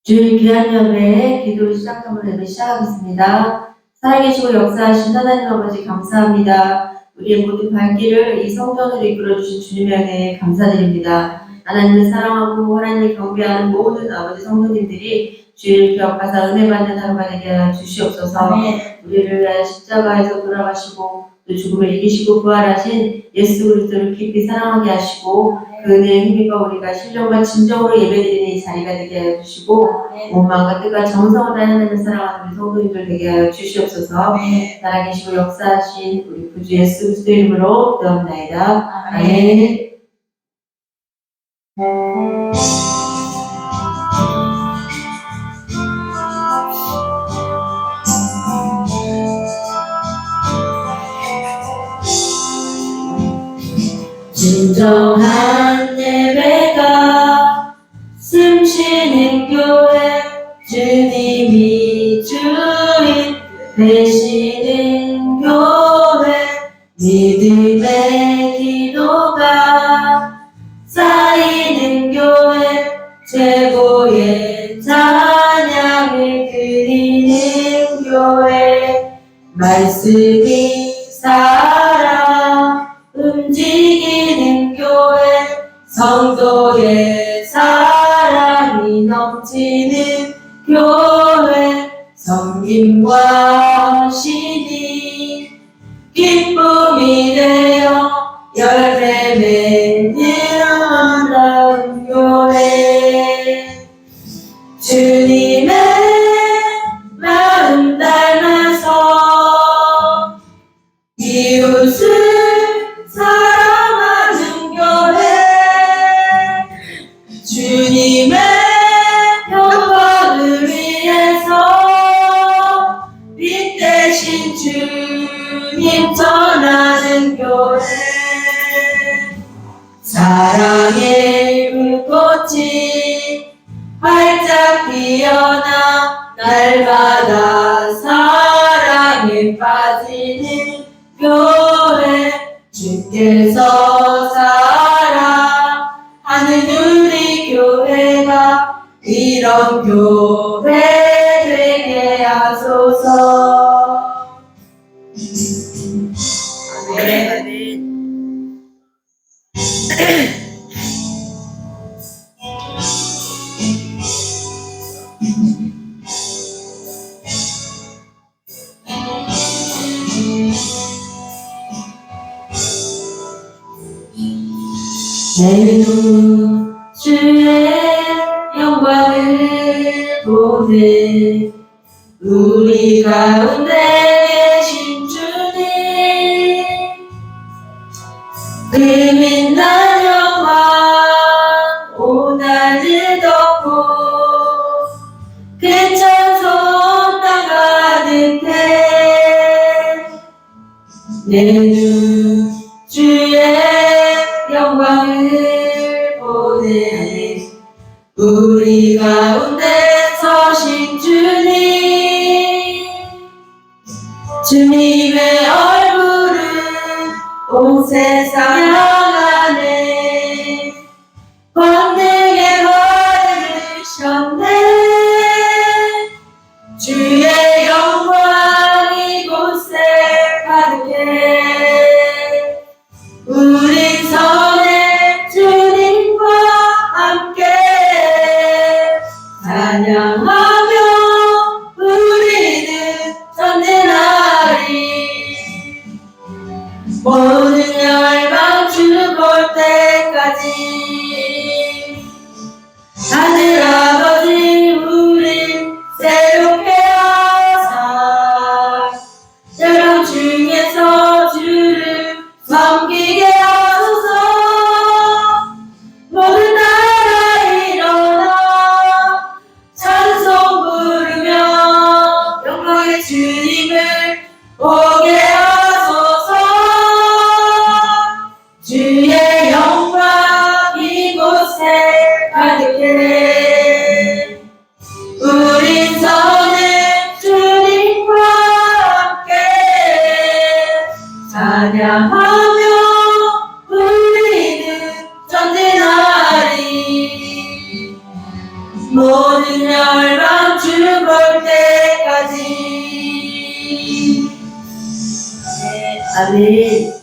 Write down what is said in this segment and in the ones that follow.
주일 귀한 예배의 기도 시작함으로 예배 시작하겠습니다. 살아계시고 역사하신 하나님 아버지 감사합니다. 우리의 모든 발길을 이 성전으로 이끌어주신 주님의 은혜에 감사드립니다. 하나님을 사랑하고 하나님을 경배하는 모든 아버지 성도님들이 주일을 기억하사 은혜 받는 하루가 되게 하여 주시옵소서. 우리를 위하여 십자가에서 돌아가시고 또 죽음을 이기시고 부활하신 예수 그리스도를 깊이 사랑하게 하시고 그 은혜에 힘입어 우리가 신령과 진정으로 예배드리는 이 자리가 되게 하여 주시고 온 마음과 뜻과 정성을 다해 하나님을 사랑하는 우리 성도님들 되게 하여 주시옵소서. 살아계시고 역사하신 우리 구주 예수 그리스도 이름으로 기도합나이다. 아멘. 진정한 예배가 숨쉬는 교회, 주님이 주인 되시는 교회, 믿음의 기도가 쌓이는 교회, 최고의 찬양을 드리는 교회, 말씀이 살아 움직이는 교회, 성도의 사랑이 넘치는 교회, 섬김과 신이 기쁨이 되어 열매 맺는 아름다운 교회, 주님의 마음 닮아서 이웃을 사랑하는 교회, 주님의 영광을 위해서 빛 대신 주님 전하는 교회, 사랑의 불꽃이 활짝 피어나 날마다 사랑에 빠지는 교회, 주께서 사랑하는 우리 교회가 이런 교회 되게 하소서. 아멘. 내일도 주의 영광을 보네, 우리 가운데 계신 주님, 그 빛난 영광 온 하늘 덮고 그 찬송 땅 가득해, 내 눈 주의 영광을 보네, 우리 가운데 서신 주님, 주님의 얼굴을 온 세상 향하네, 권능의 받으셨네, 주의 영광 이곳에 가득해, 우리 선의 주님과 함께 찬양하며 우리는 전진하리, 모든 열방 죽을 때까지 하늘아버지 우리 새롭게 하사 여러 중에서 주를 섬기게 하소서. 모든 나라 일어나 찬송 모든 열방 주 볼 때까지. 네, 아멘.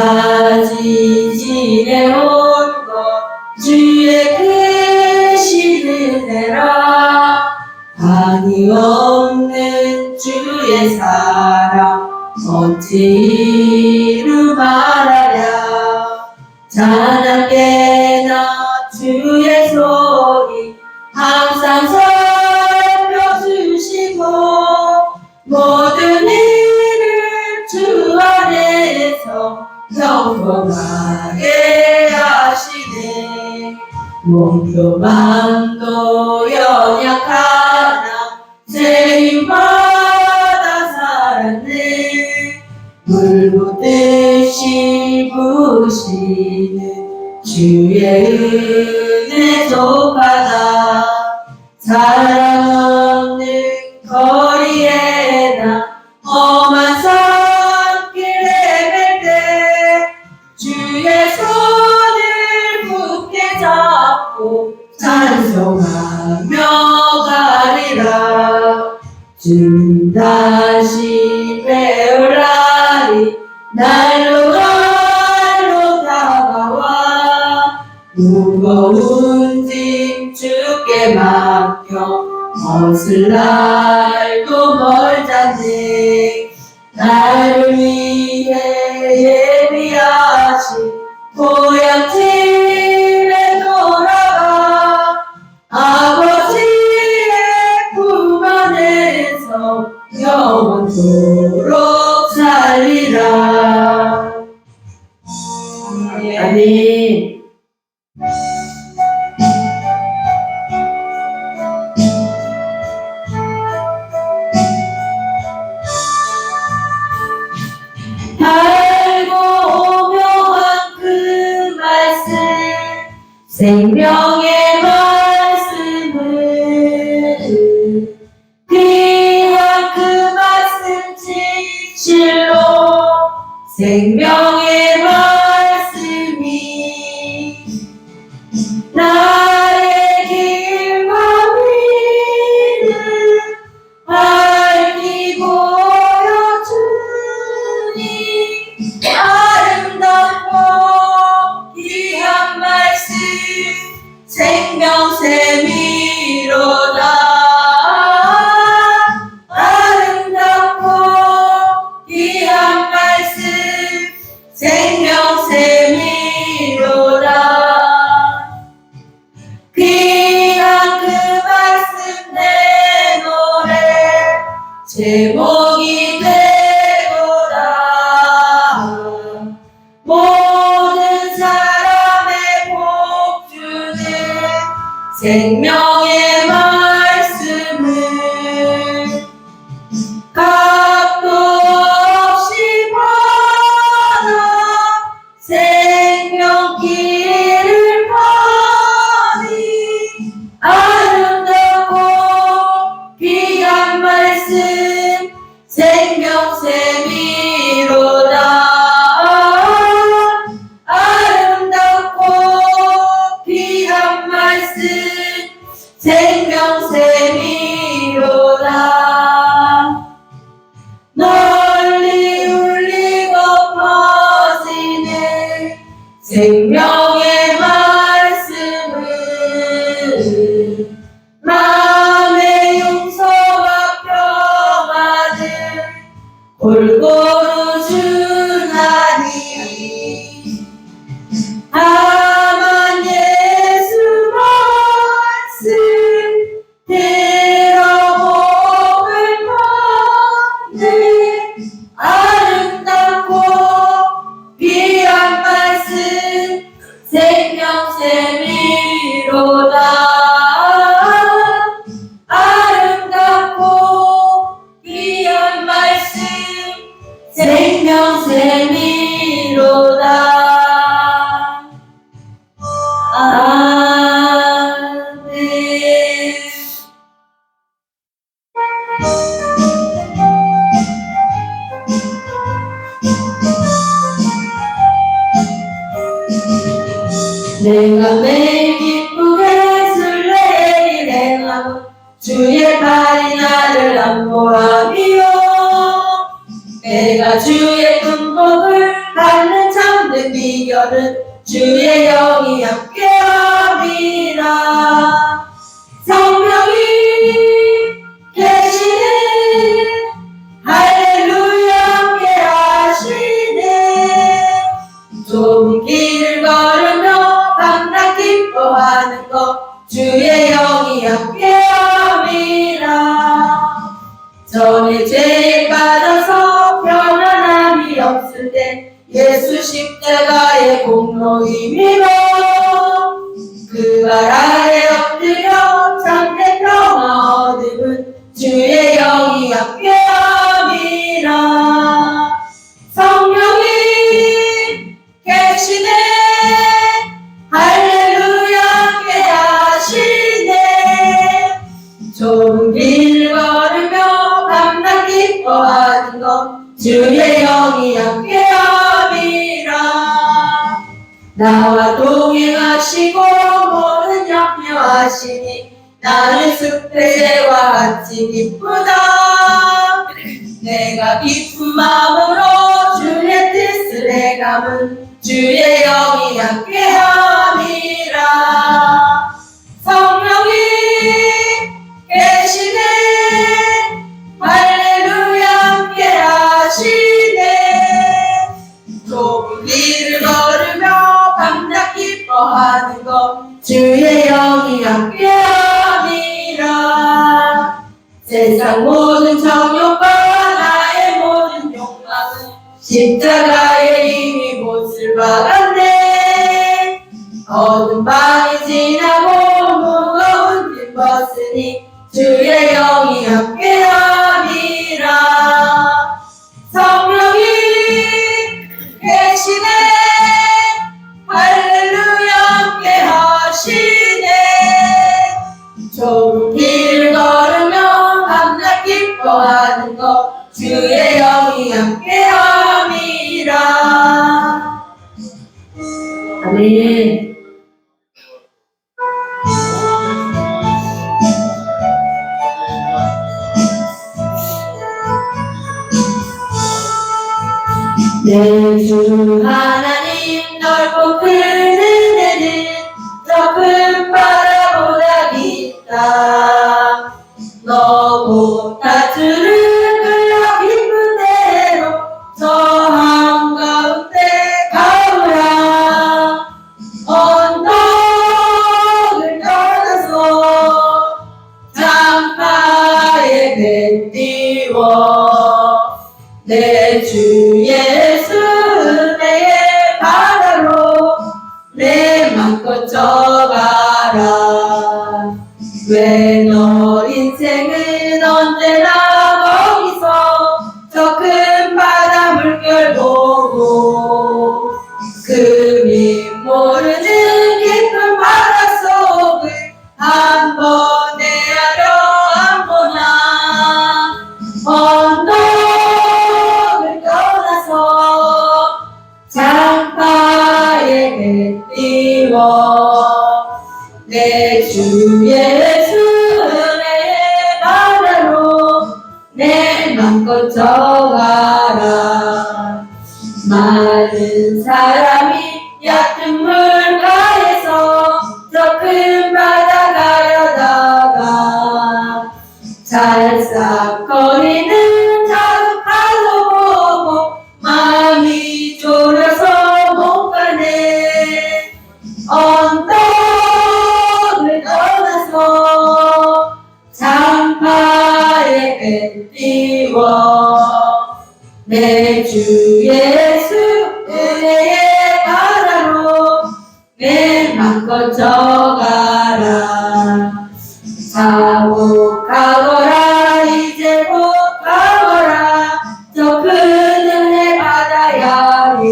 지금까지 지내온 것 주의 크신 은혜라. 한이 없는 주의 사랑 어찌 이루 말하랴. 찬양께나 주의 소리 항상 살펴주시고 모든 일을 주 안에서 평범하게 하시네. 몸도 마음도 연약하나 세임받아 살았네. 물 붓듯이 부으시는 주의 은혜 족하다. 사랑 없는 거리에 나 험한 산길 헤맬 때 주의 손을 굳게 잡고 찬송하며 가리라. 주님 다시 배울 날이 날로 다가와. 무거운 짐 주께 맡겨 벗을 날도 멀잖니. 나를 위해 예비하신 고향 집에 돌아가 아버지의 품 안에서 영원토록 살리라. 아멘. 알고 오묘한 그 말씀 생명의 말씀을 귀한 그 말씀 진실로 생명의 말씀이 나의 길과 미를 밝히 보여주니 아름답고 귀한 말씀 생명샘이로다. 아름답고 귀한 말씀 생명샘이로다. 귀한 그 말씀 내 노래 제목이 되고다. 모든 사람의 복 주는 생명의 말씀을 값도 없이 받아 생명길을 가니 아름답고 귀한 말씀 생명샘이로다. 아름답고 귀한 말씀 생명샘이로다. 널리 울리고 퍼지는 생명의 말씀을 마음의 용서와 평안을 골고루 주나니. 다만 예수 말씀 들어보을 받네. 아름답고 귀한 말씀 생명샘이로다. 내가 매일 기쁘게 순례의 길 행하고 주의 팔이 나를 안보하며 내가 주의 군복을 받는 참된 비결은 주의 영이 함께함이라. 성령이 계시네 할렐루야 함께하시네. 좁은 길을 걸으며 밤낮 기뻐하는 것 주의 영이 함께함이라. 전에 죄에 빠져서 편안함이 없을 때 예수 십자가의 공로 힘입어 그 발 아래 엎드려 참된 평화 얻음은 주의 영이 함께함이라. 성령이 계시네 할렐루야 함께하시네. 좁은 길을 걸으며 밤낮 기뻐하는 것 주의 영이 함께함이라. 나와 동행하시고 모든 염려하시니 나는 숲새와 같이 기쁘다. 내가 기쁜 마음으로 주의 뜻을 행함은 주의 영이 함께함이라. 성령이 계시네 할렐루야 함께하시네. 좁은 길을 걸으며 밤낮 기뻐하는 것 주의 영이 함께함이라. 세상 모든 정욕과 나의 모든 욕망은 십자가에 이미 못을 박았네. 어두운 밤이 지나고 무거운 짐 벗으니 주의 영이 함께함이라. 성령이 계시네 할렐루야 함께하시네. 좁은 길을 걸으며 밤낮 기뻐하는 것 주의 영이 함께함이라. 아멘. 내 주 하나님 넓고 큰 은혜는 저 큰 바다보다 깊다. 너고 다주를 끌어 깊은 대로 저 한가운데 가오라. 언덕을 떠나서 장파에 배 띄워 내 주 예수 은혜의 바다로 내 맘껏 져가라. 왜 너 인생은 언제나 거기서 저 큰 바다 물결 보고 금이 모르는 깊은 바닷속을 한번 헤아려 안 보나. 언덕을 떠나서 장파에 배 띄워 내 주 예수 은혜의 바다로 내 맘껏 져가라. 많은 사람이 얕은 물가에서 저 큰 바다 가려다가 찰싹거리는 작은 파도 보고 마음이 졸여서 못 가네. 언덕을 떠나서 장파에 배 띄워 내 주 예수 은혜의 바다로 내 맘껏 져가라. 자복하거라 이제 곧 가거라 저 큰 은혜 바다야에.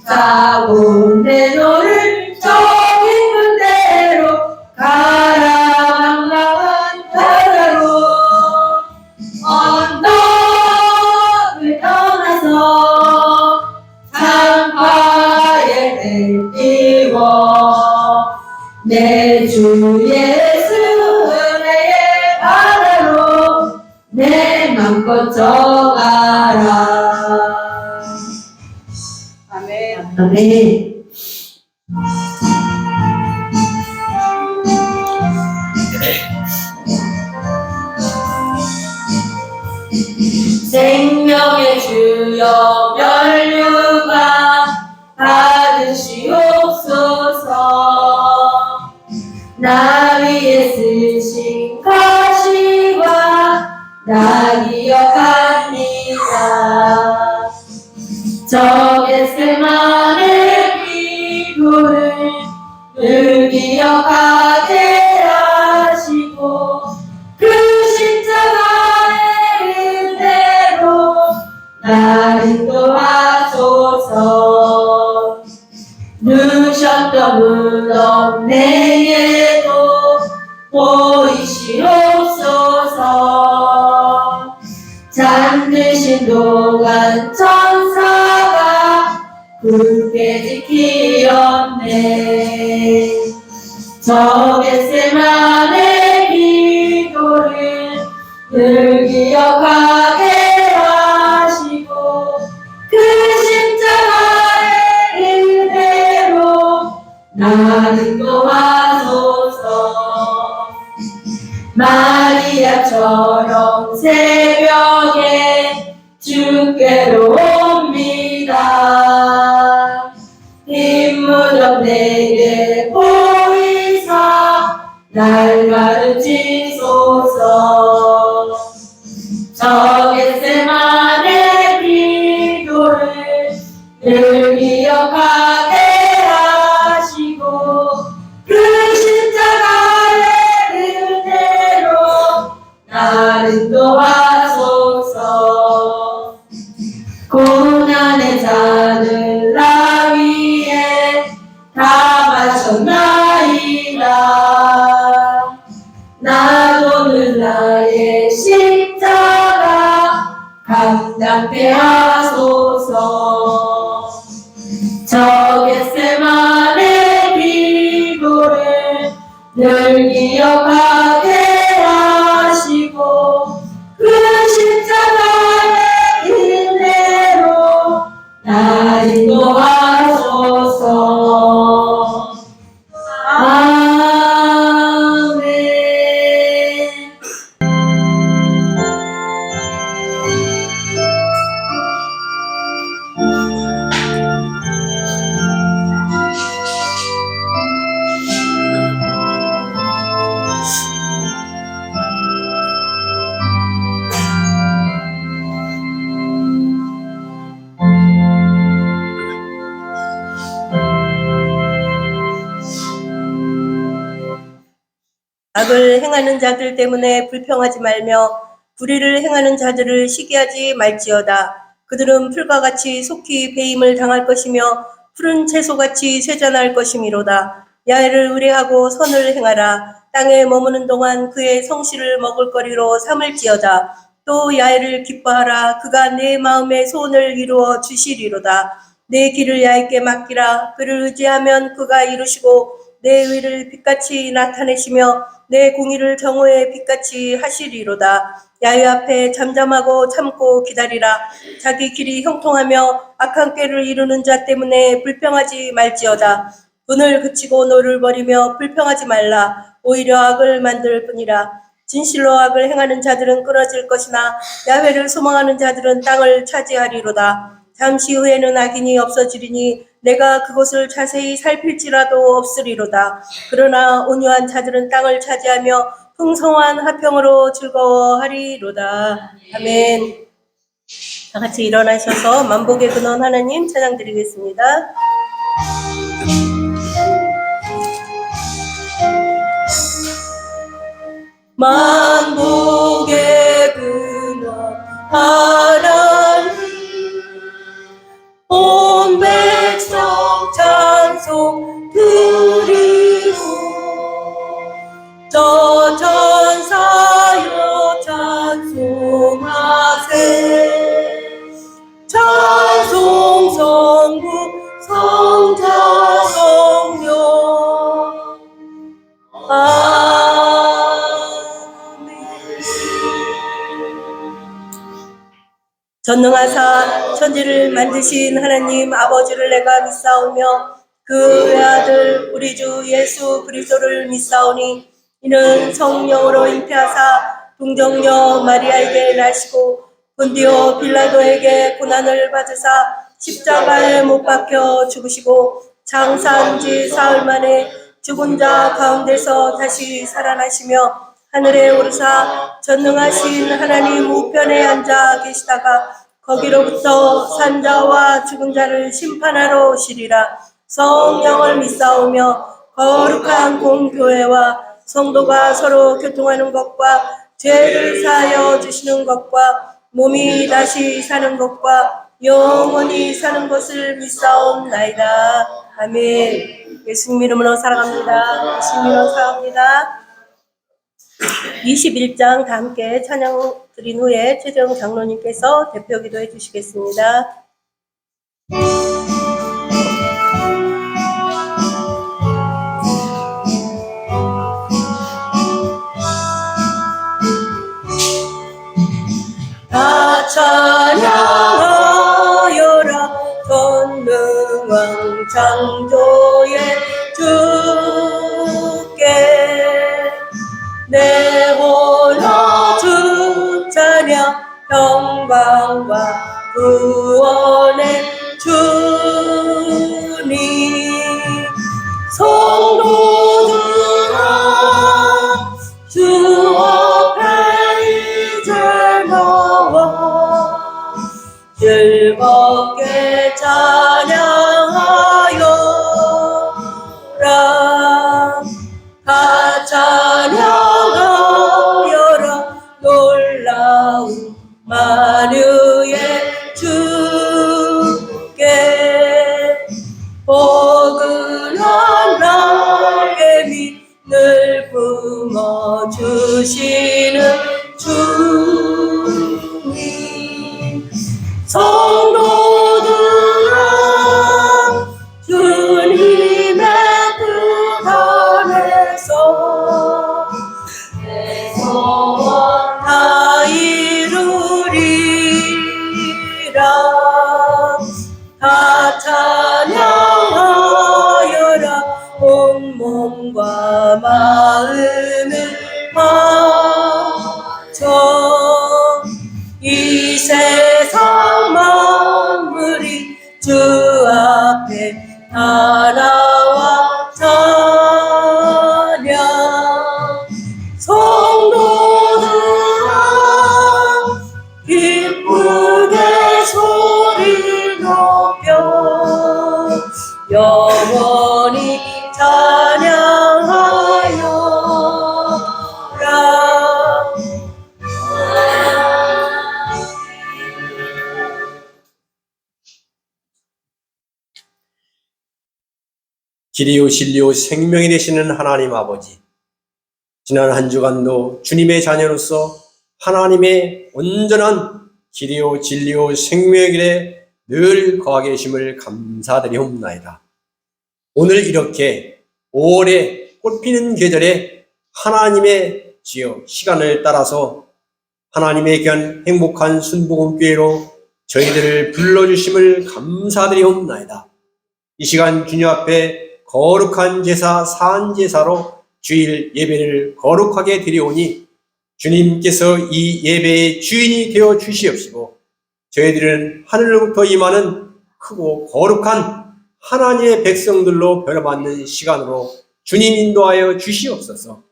자고 내 너를 저 깊은 데로 가라. 망망한 바다로 언덕을 떠나서 장파에 배 띄워 주 예수 은혜의 바다로 내 맘껏 져가라. 아멘. 아멘. 생명의 주여 면류관 받으시옵소서. 나 위에 쓰신 가시와 나 기억합니다. 저 겟세마네 기도를 늘 기억하게 하시고 그 십자가의 은혜로 나를 인도하소서. 누셨던 물론 내게도 보이시옵소서. 잠드신 동안 천사가 굳게 지키었네. 저 겟세마네 기도를 늘 기억하게 하시고 그 십자가의 은혜로 나를 인도하소서. 마리아처럼 새벽에 주께로 옵니다. 흰무덤 내게 보이사 날 가르치소서. 저 겟세마네 기도를 늘 기억하게 하시고 그 십자가의 은혜로 나를 인도하소서. 고난의 자들 나 위에 다 바쳤나이다. 나도 늘 나의 십자가 감당케 하소서. 저 겟세마네 기도를 늘 기억하게 하시고 그 십자가의 은혜로 나 인도하소서. 아멘. 악을 행하는 자들 때문에 불평하지 말며 불의를 행하는 자들을 시기하지 말지어다. 그들은 풀과 같이 속히 배임을 당할 것이며 푸른 채소같이 쇠잔할 것이미로다. 야훼를 의뢰하고 선을 행하라. 땅에 머무는 동안 그의 성실을 먹을거리로 삼을지어다. 또 야훼를 기뻐하라. 그가 내 마음의 소원을 이루어 주시리로다. 내 길을 야훼께 맡기라. 그를 의지하면 그가 이루시고 내 의를 빛같이 나타내시며 내 공의를 정오의 빛같이 하시리로다. 야훼 앞에 잠잠하고 참고 기다리라. 자기 길이 형통하며 악한 꾀를 이루는 자 때문에 불평하지 말지어다. 분을 그치고 노를 버리며 불평하지 말라. 오히려 악을 만들 뿐이라. 진실로 악을 행하는 자들은 끊어질 것이나 야훼를 소망하는 자들은 땅을 차지하리로다. 잠시 후에는 악인이 없어지리니 내가 그곳을 자세히 살필지라도 없으리로다. 그러나 온유한 자들은 땅을 차지하며 풍성한 화평으로 즐거워하리로다. 아멘. 다 같이 일어나셔서 만복의 근원 하나님 찬양드리겠습니다. 만복의 근원 하나님 온 백성 찬송 드리고 저 천사여 찬송하세. 찬송 성부 성자 성령 전능하사 천지를 만드신 하나님 아버지를 내가 믿사오며 그 외아들 우리 주 예수 그리스도를 믿사오니 이는 성령으로 잉태하사 동정녀 마리아에게 나시고 본디오 빌라도에게 고난을 받으사 십자가에 못 박혀 죽으시고 장사한 지 사흘 만에 죽은 자 가운데서 다시 살아나시며 하늘에 오르사 전능하신 하나님 우편에 앉아 계시다가 거기로부터 산자와 죽은 자를 심판하러 오시리라. 성령을 믿사오며 거룩한 공교회와 성도가 서로 교통하는 것과 죄를 사하여 주시는 것과 몸이 다시 사는 것과 영원히 사는 것을 믿사옵나이다. 아멘. 예수님 이름으로 사랑합니다. 예수님 이름으로 사랑합니다. 21장 다 함께 찬양 드린 후에 최정 장로님께서 대표 기도해 주시겠습니다. 다 찬양하여라 전능왕 창조의 주께 내 홀로 주 찬양 평강과 구원의 주님 성도들아 주 앞에 이제 나와 즐겁게 찬양하여라 다 찬양하여라 놀라운 만유의 주께 포근한 날개 밑을 품어주시는 주님 성도들아 주님의 뜻 안에서 내 소원 다 이루리라 다 찬양하여라 온 몸과 마음을 바쳐 이 세상 만물이 주 앞에 다 나와 찬양 성도들아 기쁘게 소리 높여 영원히 찬양하여라 길이요 진리요 생명이 되시는 하나님 아버지, 지난 한 주간도 주님의 자녀로서 하나님의 온전한 길이요 진리요 생명의 길에 늘 거하게 계심을 감사드리옵나이다. 오늘 이렇게 5월에 꽃피는 계절에 하나님의 지어 시간을 따라서 하나님의 귀한 행복한 순복음교회로 저희들을 불러주심을 감사드리옵나이다. 이 시간 주님 앞에 거룩한 제사, 사안제사로 주일 예배를 거룩하게 드리오니 주님께서 이 예배의 주인이 되어 주시옵시고 저희들은 하늘로부터 임하는 크고 거룩한 하나님의 백성들로 변화받는 시간으로 주님 인도하여 주시옵소서.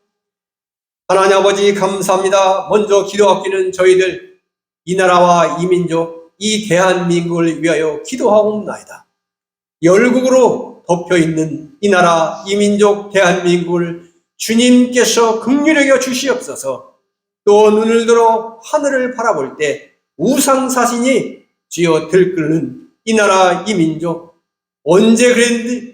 하나님 아버지 감사합니다. 먼저 기도하기는 저희들 이 나라와 이 민족, 이 대한민국을 위하여 기도하옵나이다. 열국으로 덮여있는 이 나라, 이 민족, 대한민국을 주님께서 긍휼히 여겨 주시옵소서. 또 눈을 들어 하늘을 바라볼 때 우상사신이 쥐어 들끓는 이 나라, 이 민족, 언제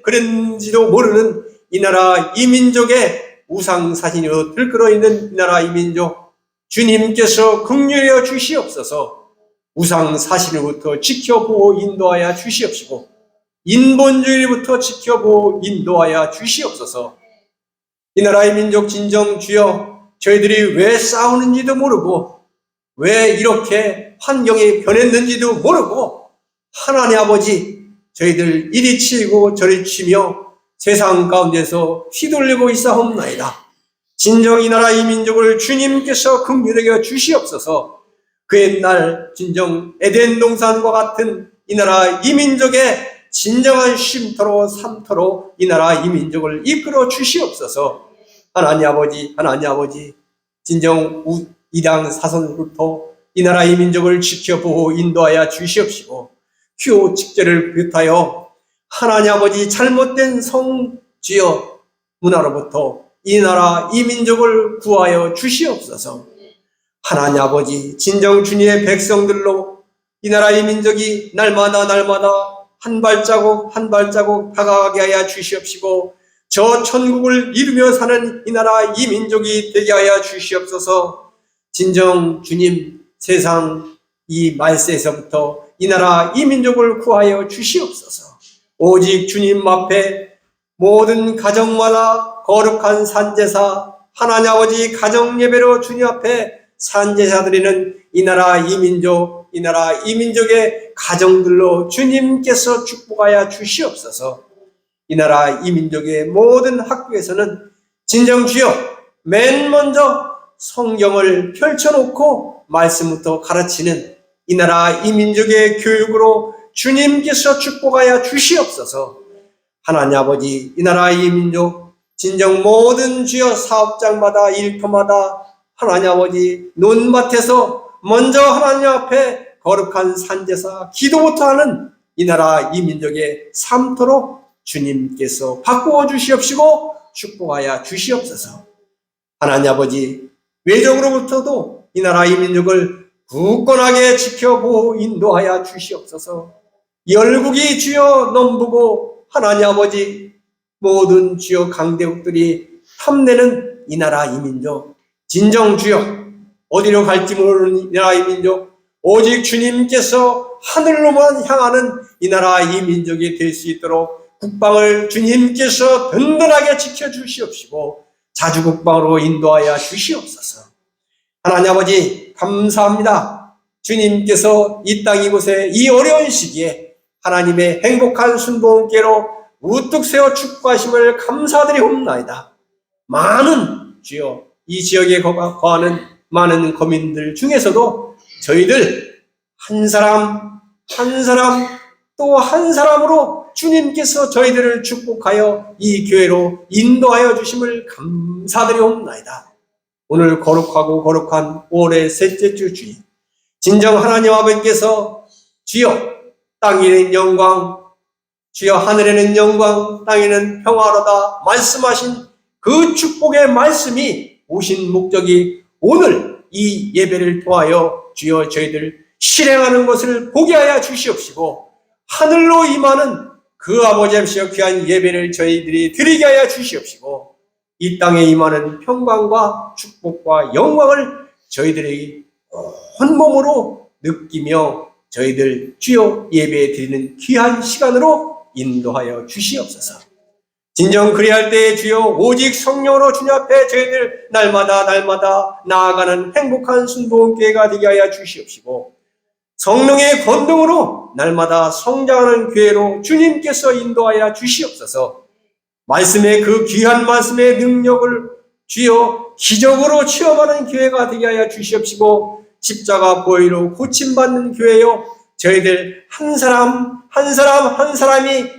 그랬는지도 모르는 이 나라, 이 민족의 우상사신으로 들끓어 있는 이 나라, 이 민족, 주님께서 긍휼히 여겨 주시옵소서. 우상사신으로부터 지켜보고 인도하여 주시옵시고 인본주의부터 지켜보고 인도하여 주시옵소서. 이 나라의 민족 진정 주여, 저희들이 왜 싸우는지도 모르고 왜 이렇게 환경이 변했는지도 모르고 하나님 아버지 저희들 이리 치고 저리 치며 세상 가운데서 휘둘리고 있사옵나이다. 진정 이 나라 이 민족을 주님께서 긍휼히 여겨 주시옵소서. 그 옛날 진정 에덴 동산과 같은 이 나라 이 민족의 진정한 쉼터로 삶터로 이 나라 이 민족을 이끌어 주시옵소서. 하나님 아버지 진정 이당 사선부터 이 나라 이 민족을 지켜보고 인도하여 주시옵시고 규호 직제를 비롯하여 하나님 아버지 잘못된 성주여 문화로부터 이 나라 이 민족을 구하여 주시옵소서. 하나님 아버지 진정 주님의 백성들로 이 나라 이 민족이 날마다 한 발자국 한 발자국 다가가게 하여 주시옵시고 저 천국을 이루며 사는 이 나라 이 민족이 되게 하여 주시옵소서. 진정 주님 세상 이 말세에서부터 이 나라 이 민족을 구하여 주시옵소서. 오직 주님 앞에 모든 가정마다 거룩한 산제사 하나님 아버지 가정 예배로 주님 앞에 산제사 드리는 이 나라 이 민족 이 나라 이 민족의 가정들로 주님께서 축복하여 주시옵소서. 이 나라 이 민족의 모든 학교에서는 진정 주여 맨 먼저 성경을 펼쳐놓고 말씀부터 가르치는 이 나라 이 민족의 교육으로 주님께서 축복하여 주시옵소서. 하나님 아버지 이 나라 이 민족 진정 모든 주여 사업장마다 일터마다 하나님 아버지 논밭에서 먼저 하나님 앞에 거룩한 산제사 기도부터 하는 이 나라 이 민족의 삶토록 주님께서 바꾸어 주시옵시고 축복하여 주시옵소서. 하나님 아버지 외적으로부터도 이 나라 이 민족을 굳건하게 지켜보고 인도하여 주시옵소서. 열국이 주여 넘보고 하나님 아버지 모든 주여 강대국들이 탐내는 이 나라 이 민족 진정 주여 어디로 갈지 모르는 이 나라 이 민족 오직 주님께서 하늘로만 향하는 이 나라 이 민족이 될 수 있도록 국방을 주님께서 든든하게 지켜주시옵시고 자주국방으로 인도하여 주시옵소서. 하나님 아버지 감사합니다. 주님께서 이 땅 이곳에 이 어려운 시기에 하나님의 행복한 순복음께로 우뚝 세워 축복하심을 감사드리옵나이다. 많은 주여 이 지역에 거하는 많은 거민들 중에서도 저희들 한 사람 또 한 사람으로 주님께서 저희들을 축복하여 이 교회로 인도하여 주심을 감사드리옵나이다. 오늘 거룩한 5월의 셋째 주 주일 진정 하나님 아버지께서 주여 땅에는 영광 주여 하늘에는 영광 땅에는 평화로다 말씀하신 그 축복의 말씀이 오신 목적이 오늘 이 예배를 통하여 주여 저희들 실행하는 것을 보게 하여 주시옵시고 하늘로 임하는 그 아버지 앞에서 귀한 예배를 저희들이 드리게 하여 주시옵시고 이 땅에 임하는 평강과 축복과 영광을 저희들이 온몸으로 느끼며 저희들 주여 예배 드리는 귀한 시간으로 인도하여 주시옵소서. 진정 그리할 때에 주여 오직 성령으로 주님 앞에 저희들 날마다 나아가는 행복한 순복음교회가 되게 하여 주시옵시고 성령의 권능으로 날마다 성장하는 교회로 주님께서 인도하여 주시옵소서. 말씀의 그 귀한 말씀의 능력을 주여 기적으로 체험하는 교회가 되게 하여 주시옵시고 십자가 보혈로 고침받는 교회요 저희들 한 사람이 다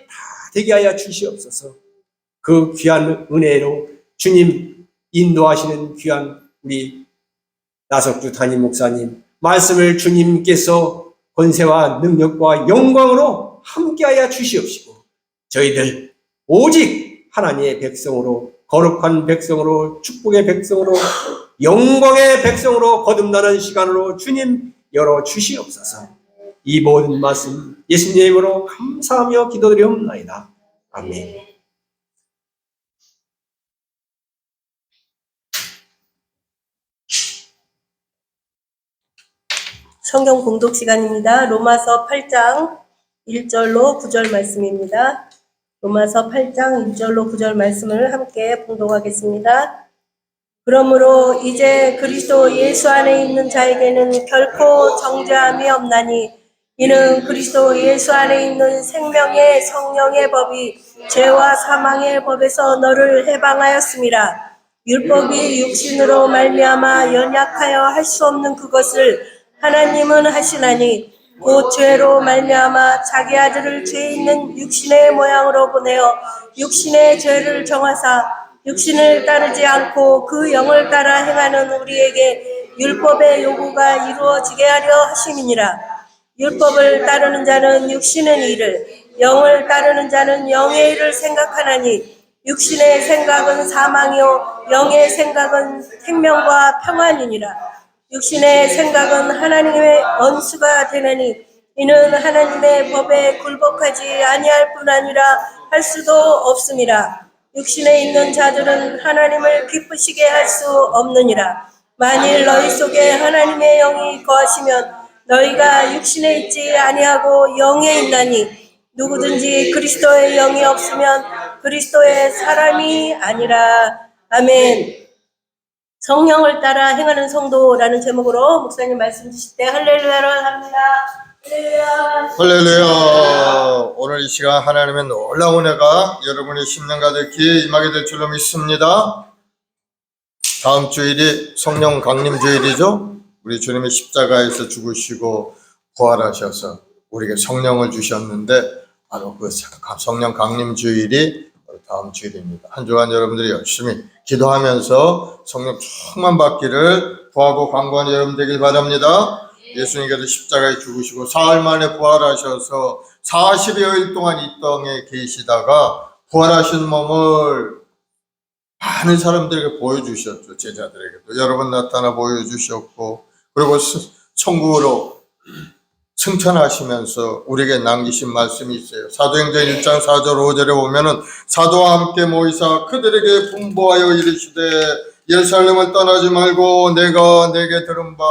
되게 하여 주시옵소서. 그 귀한 은혜로 주님 인도하시는 귀한 우리 나석주 담임 목사님 말씀을 주님께서 권세와 능력과 영광으로 함께하여 주시옵시고 저희들 오직 하나님의 백성으로 거룩한 백성으로 축복의 백성으로 영광의 백성으로 거듭나는 시간으로 주님 열어 주시옵소서. 이 모든 말씀 예수님의 이름으로 감사하며 기도드리옵나이다. 아멘. 성경 공독 시간입니다. 로마서 8장 1절로 9절 말씀입니다. 로마서 8장 1절로 9절 말씀을 함께 봉독하겠습니다. 그러므로 이제 그리스도 예수 안에 있는 자에게는 결코 정죄함이 없나니 이는 그리스도 예수 안에 있는 생명의 성령의 법이 죄와 사망의 법에서 너를 해방하였음이라. 율법이 육신으로 말미암아 연약하여 할 수 없는 그것을 하나님은 하시나니 곧 죄로 말미암아 자기 아들을 죄 있는 육신의 모양으로 보내어 육신의 죄를 정하사 육신을 따르지 않고 그 영을 따라 행하는 우리에게 율법의 요구가 이루어지게 하려 하심이니라. 율법을 따르는 자는 육신의 일을, 영을 따르는 자는 영의 일을 생각하나니 육신의 생각은 사망이요 영의 생각은 생명과 평안이니라. 육신의 생각은 하나님의 언수가 되나니 이는 하나님의 법에 굴복하지 아니할 뿐 아니라 할 수도 없음이라. 육신에 있는 자들은 하나님을 기쁘시게 할 수 없느니라. 만일 너희 속에 하나님의 영이 거하시면 너희가 육신에 있지 아니하고 영에 있나니 누구든지 그리스도의 영이 없으면 그리스도의 사람이 아니라. 아멘. 성령을 따라 행하는 성도라는 제목으로 목사님 말씀 주실 때 할렐루야를 합니다. 할렐루야. 할렐루야. 오늘 이 시간 하나님의 놀라운 은혜가 여러분의 심령 가득히 임하게 될 줄로 믿습니다. 다음 주일이 성령 강림 주일이죠. 우리 주님이 십자가에서 죽으시고 부활하셔서 우리에게 성령을 주셨는데 바로 그 성령 강림 주일이 다음 주일입니다. 한 주간 여러분들이 열심히 기도하면서 성령 충만 받기를 구하고 간구하는 여러분 되길 바랍니다. 예수님께서 십자가에 죽으시고 사흘 만에 부활하셔서 40여일 동안 이 땅에 계시다가 부활하신 몸을 많은 사람들에게 보여주셨죠. 제자들에게도 여러 번 나타나 보여주셨고, 그리고 천국으로 승천하시면서 우리에게 남기신 말씀이 있어요. 사도행전 1장 4절 5절에 보면은 사도와 함께 모이사 그들에게 분부하여 이르시되 예루살렘을 떠나지 말고 내가 내게 들은 바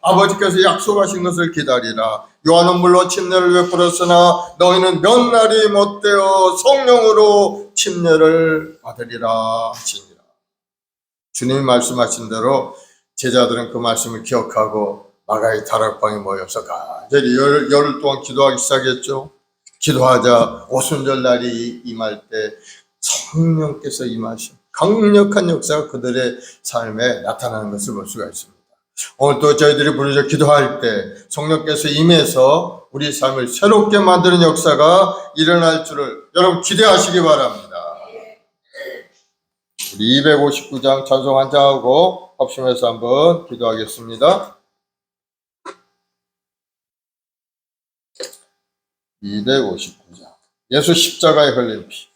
아버지께서 약속하신 것을 기다리라. 요한은 물론 침례를 베풀었으나 너희는 몇 날이 못되어 성령으로 침례를 받으리라 하시니라. 주님이 말씀하신 대로 제자들은 그 말씀을 기억하고 마가의 다락방에 모여서 간절히 열흘 동안 기도하기 시작했죠. 기도하자 오순절 날이 임할 때 성령께서 임하신 강력한 역사가 그들의 삶에 나타나는 것을 볼 수가 있습니다. 오늘 또 저희들이 부르짖어 기도할 때 성령께서 임해서 우리 삶을 새롭게 만드는 역사가 일어날 줄을 여러분 기대하시기 바랍니다. 우리 259장 찬송 한 장하고 합심해서 한번 기도하겠습니다. 259장 예수 십자가에 흘린 피.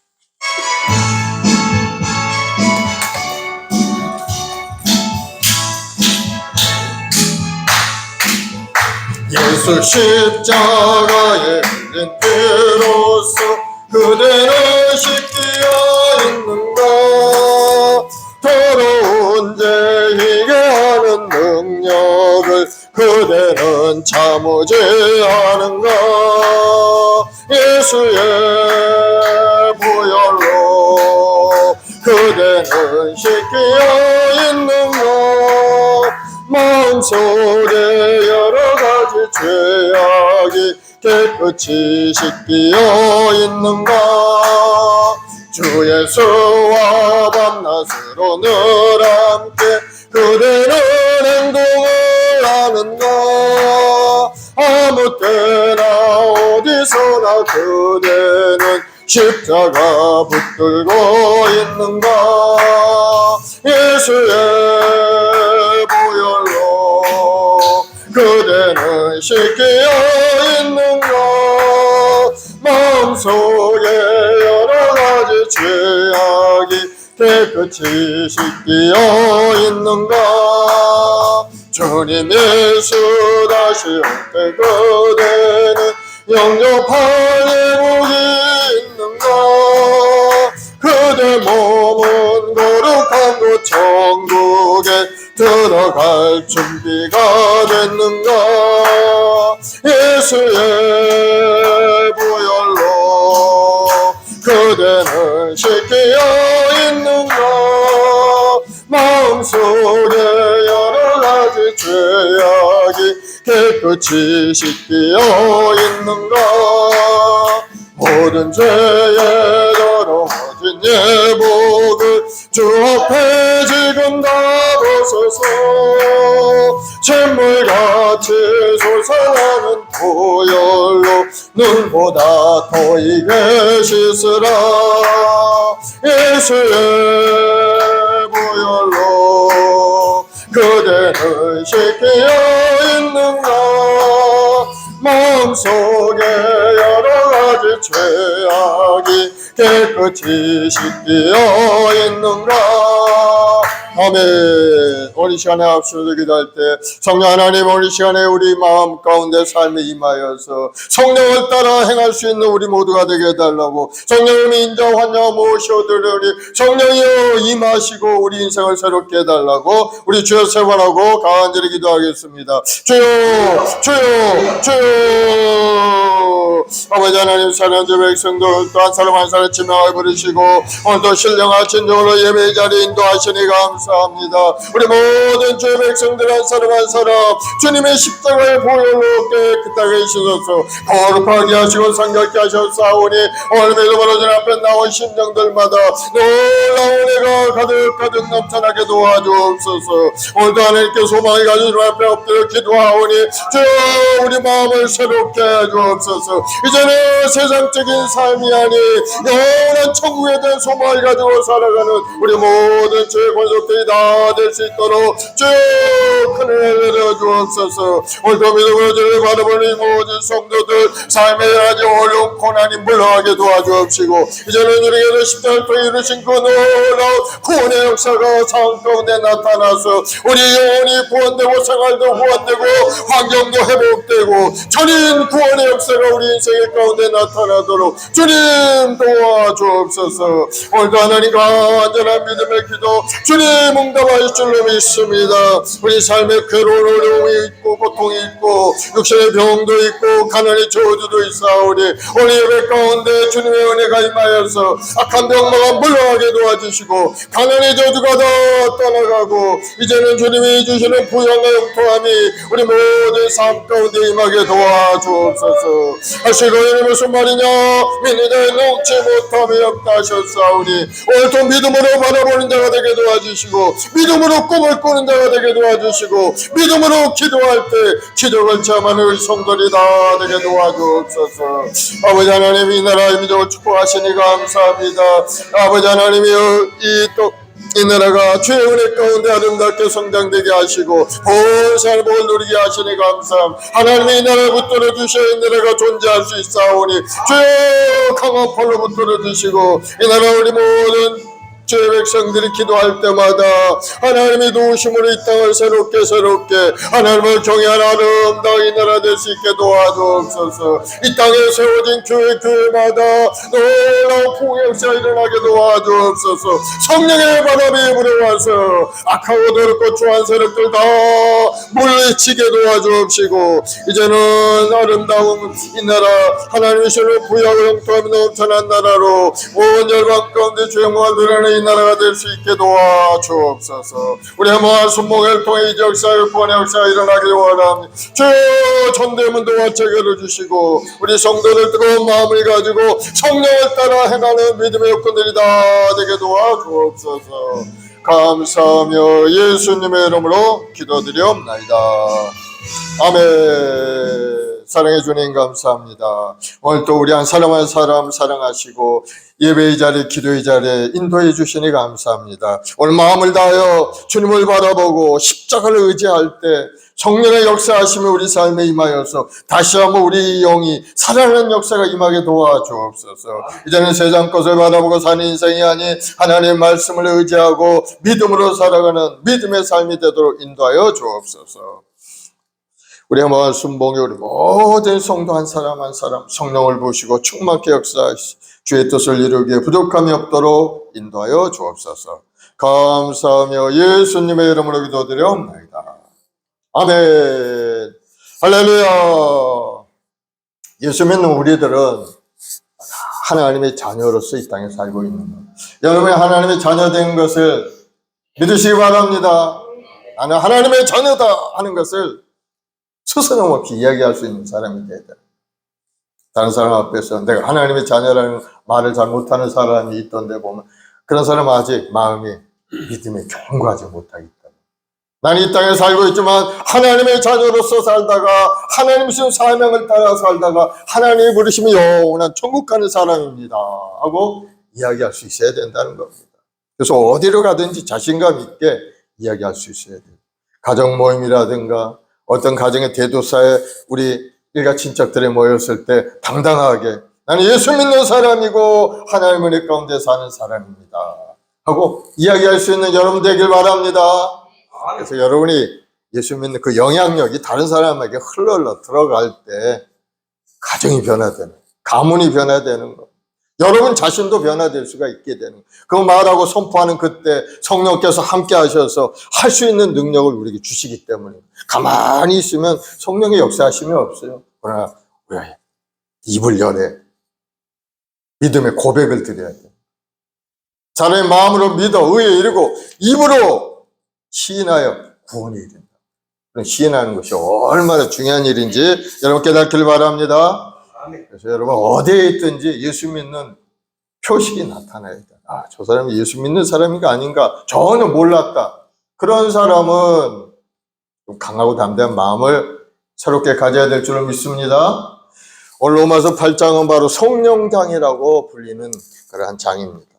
예수 십자가에 흘린 피로써 그대는 씻기어 있는가. 더러운 죄이게 하는 능력을 그대는 참으지 않은가. 예수의 보혈로 그대는 씻기어 있는가. 마음속에 여러 가지 죄악이 깨끗이 씻기어 있는가. 주 예수와 밤낮으로 늘 함께 그대는 행동을 하는가. 아무 때나 어디서나 그대는 십자가 붙들고 있는가. 예수의 보혈로 그대는 씻기어 있는가. 마음속에 여러 가지 죄악이 깨끗이 씻기어 있는가. 주님 예수 다시 올 때 그대는 영접할 예복이 있는가. 그대 몸은 거룩한 곳 천국에 들어갈 준비가 됐는가. 예수의 보혈로 그대는 씻기어 있는가. 마음속에 속에 여러 가지 죄악이 깨끗이 씻기어 있는가. 모든 죄에 더러워진 예복을 주 앞에 지금 다 벗어서 샘물같이 솟아나는 보혈로 눈보다 더 익게 씻으라. 예수의 보혈로 그대를 씻기어 있는가. 마음속에 여러 가지 죄악이 깨끗이 씻기어 있는가. 아멘. 우리 시간에 앞서서 기도할 때 성령 하나님, 우리 시간에 우리 마음 가운데 삶에 임하여서 성령을 따라 행할 수 있는 우리 모두가 되게 해달라고, 성령님이 인자 환영 모셔드리니 성령이여 임하시고 우리 인생을 새롭게 해달라고 우리 주여 세 번 하고 간절히 기도하겠습니다. 주여 주여 주여. 아버지 하나님, 사랑하는 주 백성들 또 한 사람 한 사람 지명하여 부르시고 오늘도 신령하신 종으로 예배 자리에 인도하시니 감사합니다. 우리 모든 주 백성들 한 사람 한 사람 주님의 십자가의 보혈로 깨끗하게 씻어서 거룩하게 하시고 성결케 하셨사오니 오늘 믿음으로 주 앞에 나온 심령들마다 놀라운 은혜가 가득 넘쳐나게 도와주옵소서. 오늘도 하나님께 소망을 가지고 주 앞에 엎드려 기도하오니 주여 우리 마음을 새롭게 해주옵소서. 이제는 세상적인 삶이 아닌 영원한 천국에 대한 소망을 가지고 살아가는 우리 모든 주의 권속들이 다 될 수 있도록 주여 큰 은혜를 내려주옵소서. 오늘도 믿음으로 주를 바라보는 모든 성도들 삶에 아주 어려운 고난이 물러가게 도와주옵시고 이제는 우리에게 십자가를 통해 이루신 그 놀라운 구원의 역사가 삶 가운데 나타나서 우리 영혼이 구원되고 생활도 구원되고 환경도 회복되고 전인 구원의 역사가 우리 인생의 가운데 나타나도록 주님 도와주옵소서. 오늘도 하나님과 완전한 믿음의 기도 주님 응답하실 줄로 믿습니다. 우리 삶에 괴로운 어려움이 있고 고통이 있고 육신의 병도 있고 가난의 저주도 있사오니 오늘 예배 가운데 주님의 은혜가 임하여서 악한 병마가 물러가게 도와주시고 가난의 저주가 다 떠나가고 이제는 주님이 주시는 부양과 영통함이 우리 모든 삶 가운데 임하게 도와주옵소서. 하시고 이는 무슨 말이냐. 믿는 자의 녹지 못함이 없다 하셨사오니 오늘도 믿음으로 바라보는 자가 되게 도와주시고 믿음으로 꿈을 꾸는 자가 되게 도와주시고 믿음으로 기도할 때 기적을 체험하는 우리 성도들이 다 되게 도와주옵소서. 아버지 하나님, 이 나라의 민족을 축복하시니 감사합니다. 아버지 하나님이여 이 나라가 주의 은혜 가운데 아름답게 성장되게 하시고 온 삶을 누리게 하시니 감사함. 하나님이 이 나라를 붙들어 주셔야 이 나라가 존재할 수 있사오니 주여 강한 팔로 붙들어 주시고 이 나라 우리 모든 주의 백성들이 기도할 때마다 하나님이 도우심으로 이 땅을 새롭게 하나님을 경외하는 아름다운 이 나라 될 수 있게 도와주옵소서. 이 땅에 세워진 교회마다 놀라운 풍의 역사가 일어나게 도와주옵소서. 성령의 바람이 불어와서 악하고 더럽고 추한 세력들 다 물리치게 도와주옵시고 이제는 아름다운 이 나라 하나님의 신을 부여하고 영통함이 넘쳐난 나라로 온 열방 가운데 주의 영광을 드러내는 이 나라가 될 수 있게 도와주옵소서. 우리의 모한 순복을 통해 이 역사의 구원의 역사가 일어나길 원합니다. 주여 전대문도와 체결해 주시고 우리 성도들 뜨거운 마음을 가지고 성령을 따라 행하는 믿음의 여건들이 다 되게 도와주옵소서. 감사하며 예수님의 이름으로 기도드리옵나이다. 아멘. 사랑해 주님 감사합니다. 오늘 또 우리 한 사람 한 사람 사랑하시고 예배의 자리, 기도의 자리에 인도해 주시니 감사합니다. 오늘 마음을 다하여 주님을 바라보고 십자가를 의지할 때 성령의 역사하심이 우리 삶에 임하여서 다시 한번 우리 영이 살아나는 역사가 임하게 도와주옵소서. 이제는 세상 것을 바라보고 사는 인생이 아닌 하나님의 말씀을 의지하고 믿음으로 살아가는 믿음의 삶이 되도록 인도하여 주옵소서. 우리 한번 순봉이 우리 모든 성도 한 사람 한 사람 성령을 부으시고 충만케 역사하시 주의 뜻을 이루기에 부족함이 없도록 인도하여 주옵소서. 감사하며 예수님의 이름으로 기도드리옵나이다. 아멘. 할렐루야. 예수 믿는 우리들은 하나님의 자녀로서 이 땅에 살고 있는 것. 여러분이 하나님의 자녀 된 것을 믿으시기 바랍니다. 나는 하나님의 자녀다 하는 것을 스스럼없이 이야기할 수 있는 사람이 돼야 돼요. 다른 사람 앞에서 내가 하나님의 자녀라는 말을 잘 못하는 사람이 있던데 보면 그런 사람은 아직 마음이 믿음에 경고하지 못하기 때문에 나는 이 땅에 살고 있지만 하나님의 자녀로서 살다가 하나님 주신 사명을 따라 살다가 하나님이 부르시면 영원한 천국 가는 사람입니다 하고 이야기할 수 있어야 된다는 겁니다. 그래서 어디로 가든지 자신감 있게 이야기할 수 있어야 돼요. 가정 모임이라든가 어떤 가정의 대도사에 우리 일가 친척들이 모였을 때 당당하게 나는 예수 믿는 사람이고 하나님의 은혜 가운데 사는 사람입니다 하고 이야기할 수 있는 여러분 되길 바랍니다. 그래서 여러분이 예수 믿는 그 영향력이 다른 사람에게 흘러 들어갈 때 가정이 변화되는, 가문이 변화되는 것, 여러분 자신도 변화될 수가 있게 되는 그 말하고 선포하는 그때 성령께서 함께 하셔서 할 수 있는 능력을 우리에게 주시기 때문에 가만히 있으면 성령의 역사하심이 없어요. 그러나 왜 입을 열에 믿음의 고백을 드려야 돼요. 사람의 마음으로 믿어 의에 이르고 입으로 시인하여 구원에 이른다. 시인하는 것이 얼마나 중요한 일인지 여러분 깨닫길 바랍니다. 그래서 여러분 어디에 있든지 예수 믿는 표식이 나타나야 돼. 아, 저 사람이 예수 믿는 사람인가 아닌가 전혀 몰랐다. 그런 사람은 좀 강하고 담대한 마음을 새롭게 가져야 될 줄을 믿습니다. 오늘 로마서 8장은 바로 성령장이라고 불리는 그러한 장입니다.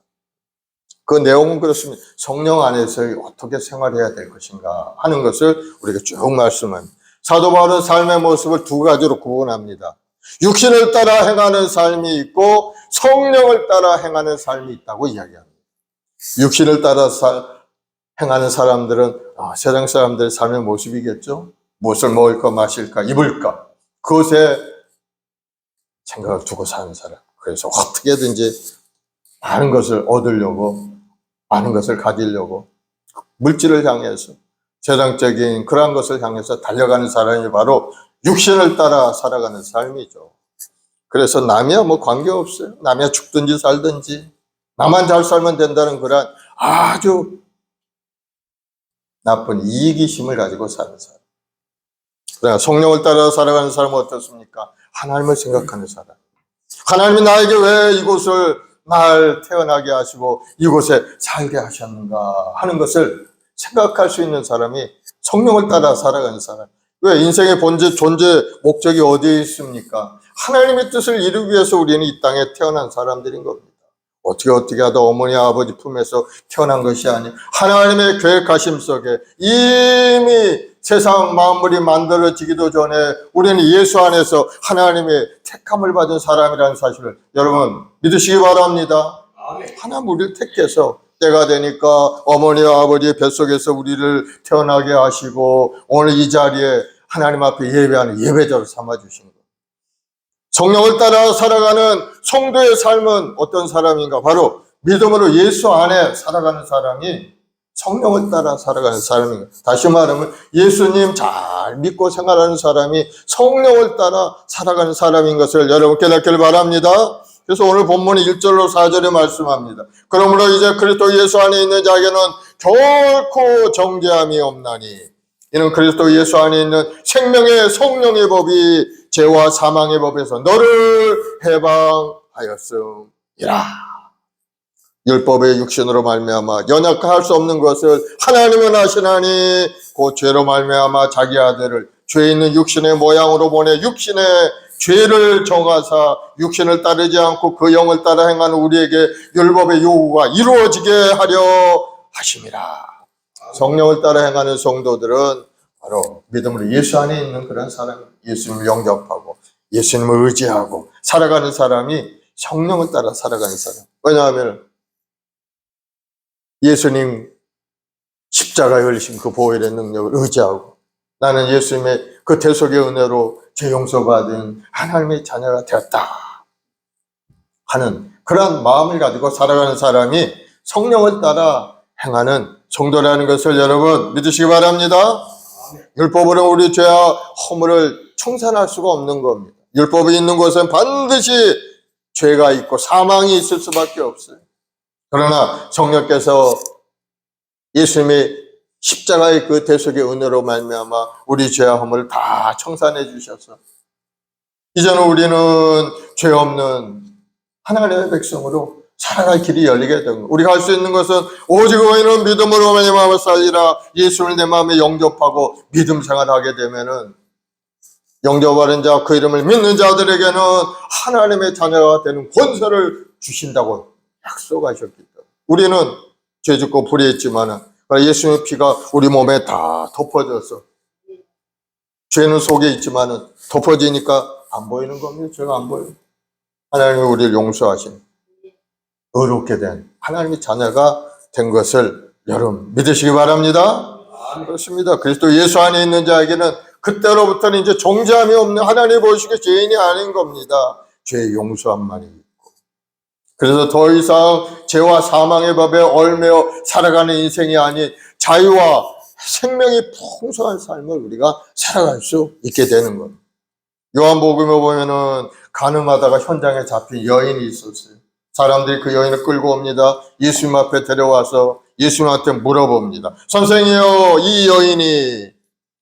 그 내용은 그렇습니다. 성령 안에서 어떻게 생활해야 될 것인가 하는 것을 우리가 쭉 말씀합니다. 사도 바울은 삶의 모습을 두 가지로 구분합니다. 육신을 따라 행하는 삶이 있고 성령을 따라 행하는 삶이 있다고 이야기합니다. 육신을 따라 행하는 사람들은 세상 사람들의 삶의 모습이겠죠. 무엇을 먹을까 마실까 입을까 그것에 생각을 두고 사는 사람. 그래서 어떻게든지 많은 것을 얻으려고 많은 것을 가지려고 물질을 향해서 세상적인 그러한 것을 향해서 달려가는 사람이 바로 육신을 따라 살아가는 삶이죠. 그래서 남이야 뭐 관계없어요. 남이야 죽든지 살든지 나만 잘 살면 된다는 그런 아주 나쁜 이기심을 가지고 사는 사람. 그러나 성령을 따라 살아가는 사람은 어떻습니까? 하나님을 생각하는 사람. 하나님이 나에게 왜 이곳을 날 태어나게 하시고 이곳에 살게 하셨는가 하는 것을 생각할 수 있는 사람이 성령을 따라 살아가는 사람. 왜 인생의 본질, 존재, 목적이 어디에 있습니까? 하나님의 뜻을 이루기 위해서 우리는 이 땅에 태어난 사람들인 겁니다. 어떻게 하다 어머니 아버지 품에서 태어난 것이 아니라 하나님의 계획하심 속에 이미 세상 만물이 만들어지기도 전에 우리는 예수 안에서 하나님의 택함을 받은 사람이라는 사실을 여러분 믿으시기 바랍니다. 하나님 우리를 택해서 때가 되니까 어머니와 아버지의 뱃속에서 우리를 태어나게 하시고 오늘 이 자리에 하나님 앞에 예배하는 예배자로 삼아주신 거예요. 성령을 따라 살아가는 성도의 삶은 어떤 사람인가? 바로 믿음으로 예수 안에 살아가는 사람이 성령을 따라 살아가는 사람입니다. 다시 말하면 예수님 잘 믿고 생활하는 사람이 성령을 따라 살아가는 사람인 것을 여러분 깨닫기를 바랍니다. 그래서 오늘 본문이 1절로 4절에 말씀합니다. 그러므로 이제 그리스도 예수 안에 있는 자에게는 결코 정죄함이 없나니 이는 그리스도 예수 안에 있는 생명의 성령의 법이 죄와 사망의 법에서 너를 해방하였음이라. 율법의 육신으로 말미암아 연약할 수 없는 것을 하나님은 하시나니 곧 죄로 말미암아 자기 아들을 죄 있는 육신의 모양으로 보내 육신의 죄를 정하사 육신을 따르지 않고 그 영을 따라 행하는 우리에게 율법의 요구가 이루어지게 하려 하심이라. 성령을 따라 행하는 성도들은 바로 믿음으로 예수 안에 있는 그런 사람, 예수님을 영접하고 예수님을 의지하고 살아가는 사람이 성령을 따라 살아가는 사람. 왜냐하면 예수님 십자가에 흘리신 그 보혈의 능력을 의지하고 나는 예수님의 그 대속의 은혜로 죄 용서받은 하나님의 자녀가 되었다 하는 그런 마음을 가지고 살아가는 사람이 성령을 따라 행하는 성도라는 것을 여러분 믿으시기 바랍니다. 율법으로 우리 죄와 허물을 청산할 수가 없는 겁니다. 율법이 있는 곳은 반드시 죄가 있고 사망이 있을 수밖에 없어요. 그러나 성령께서 예수님의 십자가의 그 대속의 은혜로 말미암아 우리 죄악함을 다 청산해 주셔서 이제는 우리는 죄 없는 하나님의 백성으로 살아갈 길이 열리게 된 거예요. 우리가 할 수 있는 것은 오직 의인은 믿음으로 말미암아 살리라. 예수를 내 마음에 영접하고 믿음 생활하게 되면은 영접하는 자, 그 이름을 믿는 자들에게는 하나님의 자녀가 되는 권세를 주신다고 약속하셨기 때문에 우리는 죄 짓고 불의했지만은 예수님의 피가 우리 몸에 다 덮어져서 죄는 속에 있지만은 덮어지니까 안 보이는 겁니다. 죄가 안 보여요. 하나님이 우리를 용서하신 의롭게 된 하나님의 자녀가 된 것을 여러분 믿으시기 바랍니다. 그렇습니다. 그리스도 예수 안에 있는 자에게는 그때로부터는 이제 정죄함이 없는 하나님 보시기에 죄인이 아닌 겁니다. 죄의 용서함만이 있고. 그래서 더 이상 죄와 사망의 법에 얽매여 살아가는 인생이 아닌 자유와 생명이 풍성한 삶을 우리가 살아갈 수 있게 되는 겁니다. 요한복음에 보면은 간음하다가 현장에 잡힌 여인이 있었어요. 사람들이 그 여인을 끌고 옵니다. 예수님 앞에 데려와서 예수님한테 물어봅니다. 선생이요, 이 여인이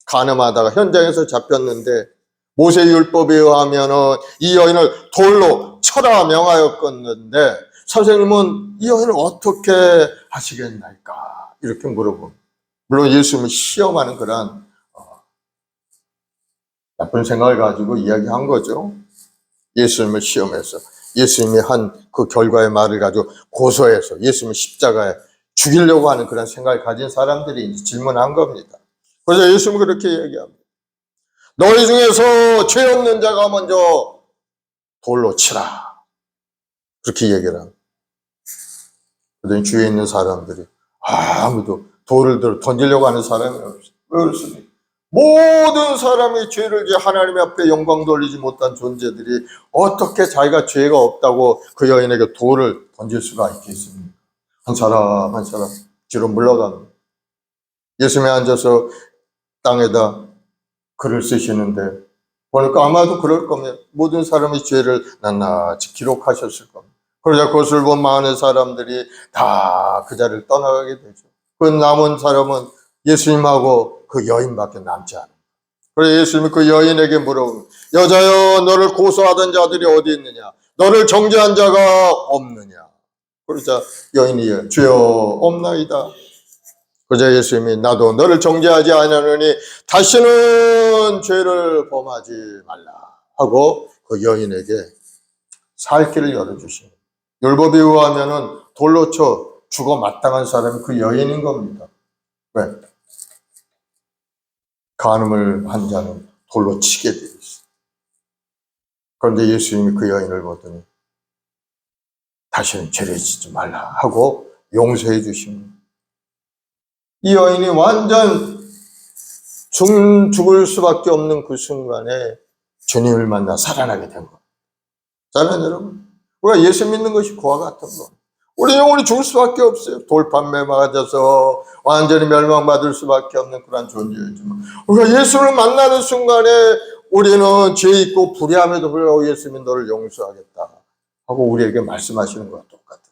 간음하다가 현장에서 잡혔는데 모세율법에 의하면은 이 여인을 돌로 쳐라 명하였건는데 선생님은 이 여인을 어떻게 하시겠나이까? 이렇게 물어봅니다. 물론 예수님을 시험하는 그런 나쁜 생각을 가지고 이야기한 거죠. 예수님을 시험해서 예수님이 한 그 결과의 말을 가지고 고소해서 예수님을 십자가에 죽이려고 하는 그런 생각을 가진 사람들이 질문한 겁니다. 그래서 예수님은 그렇게 얘기합니다. 너희 중에서 죄 없는 자가 먼저 돌로 치라. 그렇게 얘기를 합니다. 그랬더니 주위에 있는 사람들이 아무도 돌을 던지려고 하는 사람이 없어요. 왜 그렇습니까? 모든 사람이 죄를 지어 하나님 앞에 영광 돌리지 못한 존재들이 어떻게 자기가 죄가 없다고 그 여인에게 돌을 던질 수가 있겠습니까? 한 사람 한 사람 뒤로 물러갑니다. 예수님이 앉아서 땅에다 글을 쓰시는데 보니까 아마도 그럴 겁니다. 모든 사람의 죄를 낱낱이 기록하셨을 겁니다. 그러자 그것을 본 많은 사람들이 다 그 자리를 떠나가게 되죠. 그 남은 사람은 예수님하고 그 여인밖에 남지 않아요. 그래서 예수님이 그 여인에게 물어봅니다. 여자여, 너를 고소하던 자들이 어디 있느냐? 너를 정죄한 자가 없느냐? 그러자 여인이 주여 없나이다. 그러자 예수님이 나도 너를 정죄하지 아니하노니 다시는 죄를 범하지 말라 하고 그 여인에게 살 길을 열어주십니다. 율법에 의하면은 돌로 쳐 죽어 마땅한 사람이 그 여인인 겁니다. 왜? 간음을 한 자는 돌로 치게 되어 있어요. 그런데 예수님이 그 여인을 보더니 다시는 죄를 짓지 말라 하고 용서해 주십니다. 이 여인이 완전 죽을 수밖에 없는 그 순간에 주님을 만나 살아나게 된 겁니다. 자는 여러분, 우리가 예수 믿는 것이 그와 같은 거. 우리 영혼이 죽을 수밖에 없어요. 돌판매 맞아서 완전히 멸망받을 수밖에 없는 그런 존재이지만 우리가 예수를 만나는 순간에 우리는 죄 있고 불의함에도 불구하고 예수님이 너를 용서하겠다 하고 우리에게 말씀하시는 것과 똑같아요.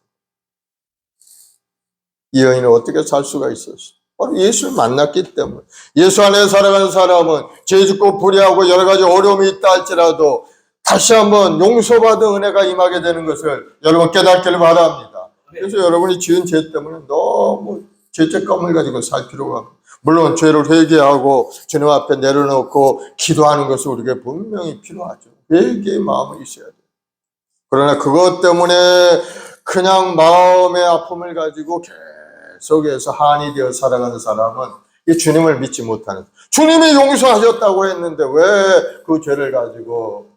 이 여인은 어떻게 살 수가 있었어요? 바로 예수를 만났기 때문에. 예수 안에 살아가는 사람은 죄 짓고 불의하고 여러 가지 어려움이 있다 할지라도 다시 한번 용서받은 은혜가 임하게 되는 것을 여러분 깨닫기를 바랍니다. 그래서 여러분이 지은 죄 때문에 너무 죄책감을 가지고 살 필요가 없고, 물론 죄를 회개하고 주님 앞에 내려놓고 기도하는 것은 우리에게 분명히 필요하죠. 회개의 마음이 있어야 돼요. 그러나 그것 때문에 그냥 마음의 아픔을 가지고 계속해서 한이 되어 살아가는 사람은 이 주님을 믿지 못하는, 주님이 용서하셨다고 했는데 왜 그 죄를 가지고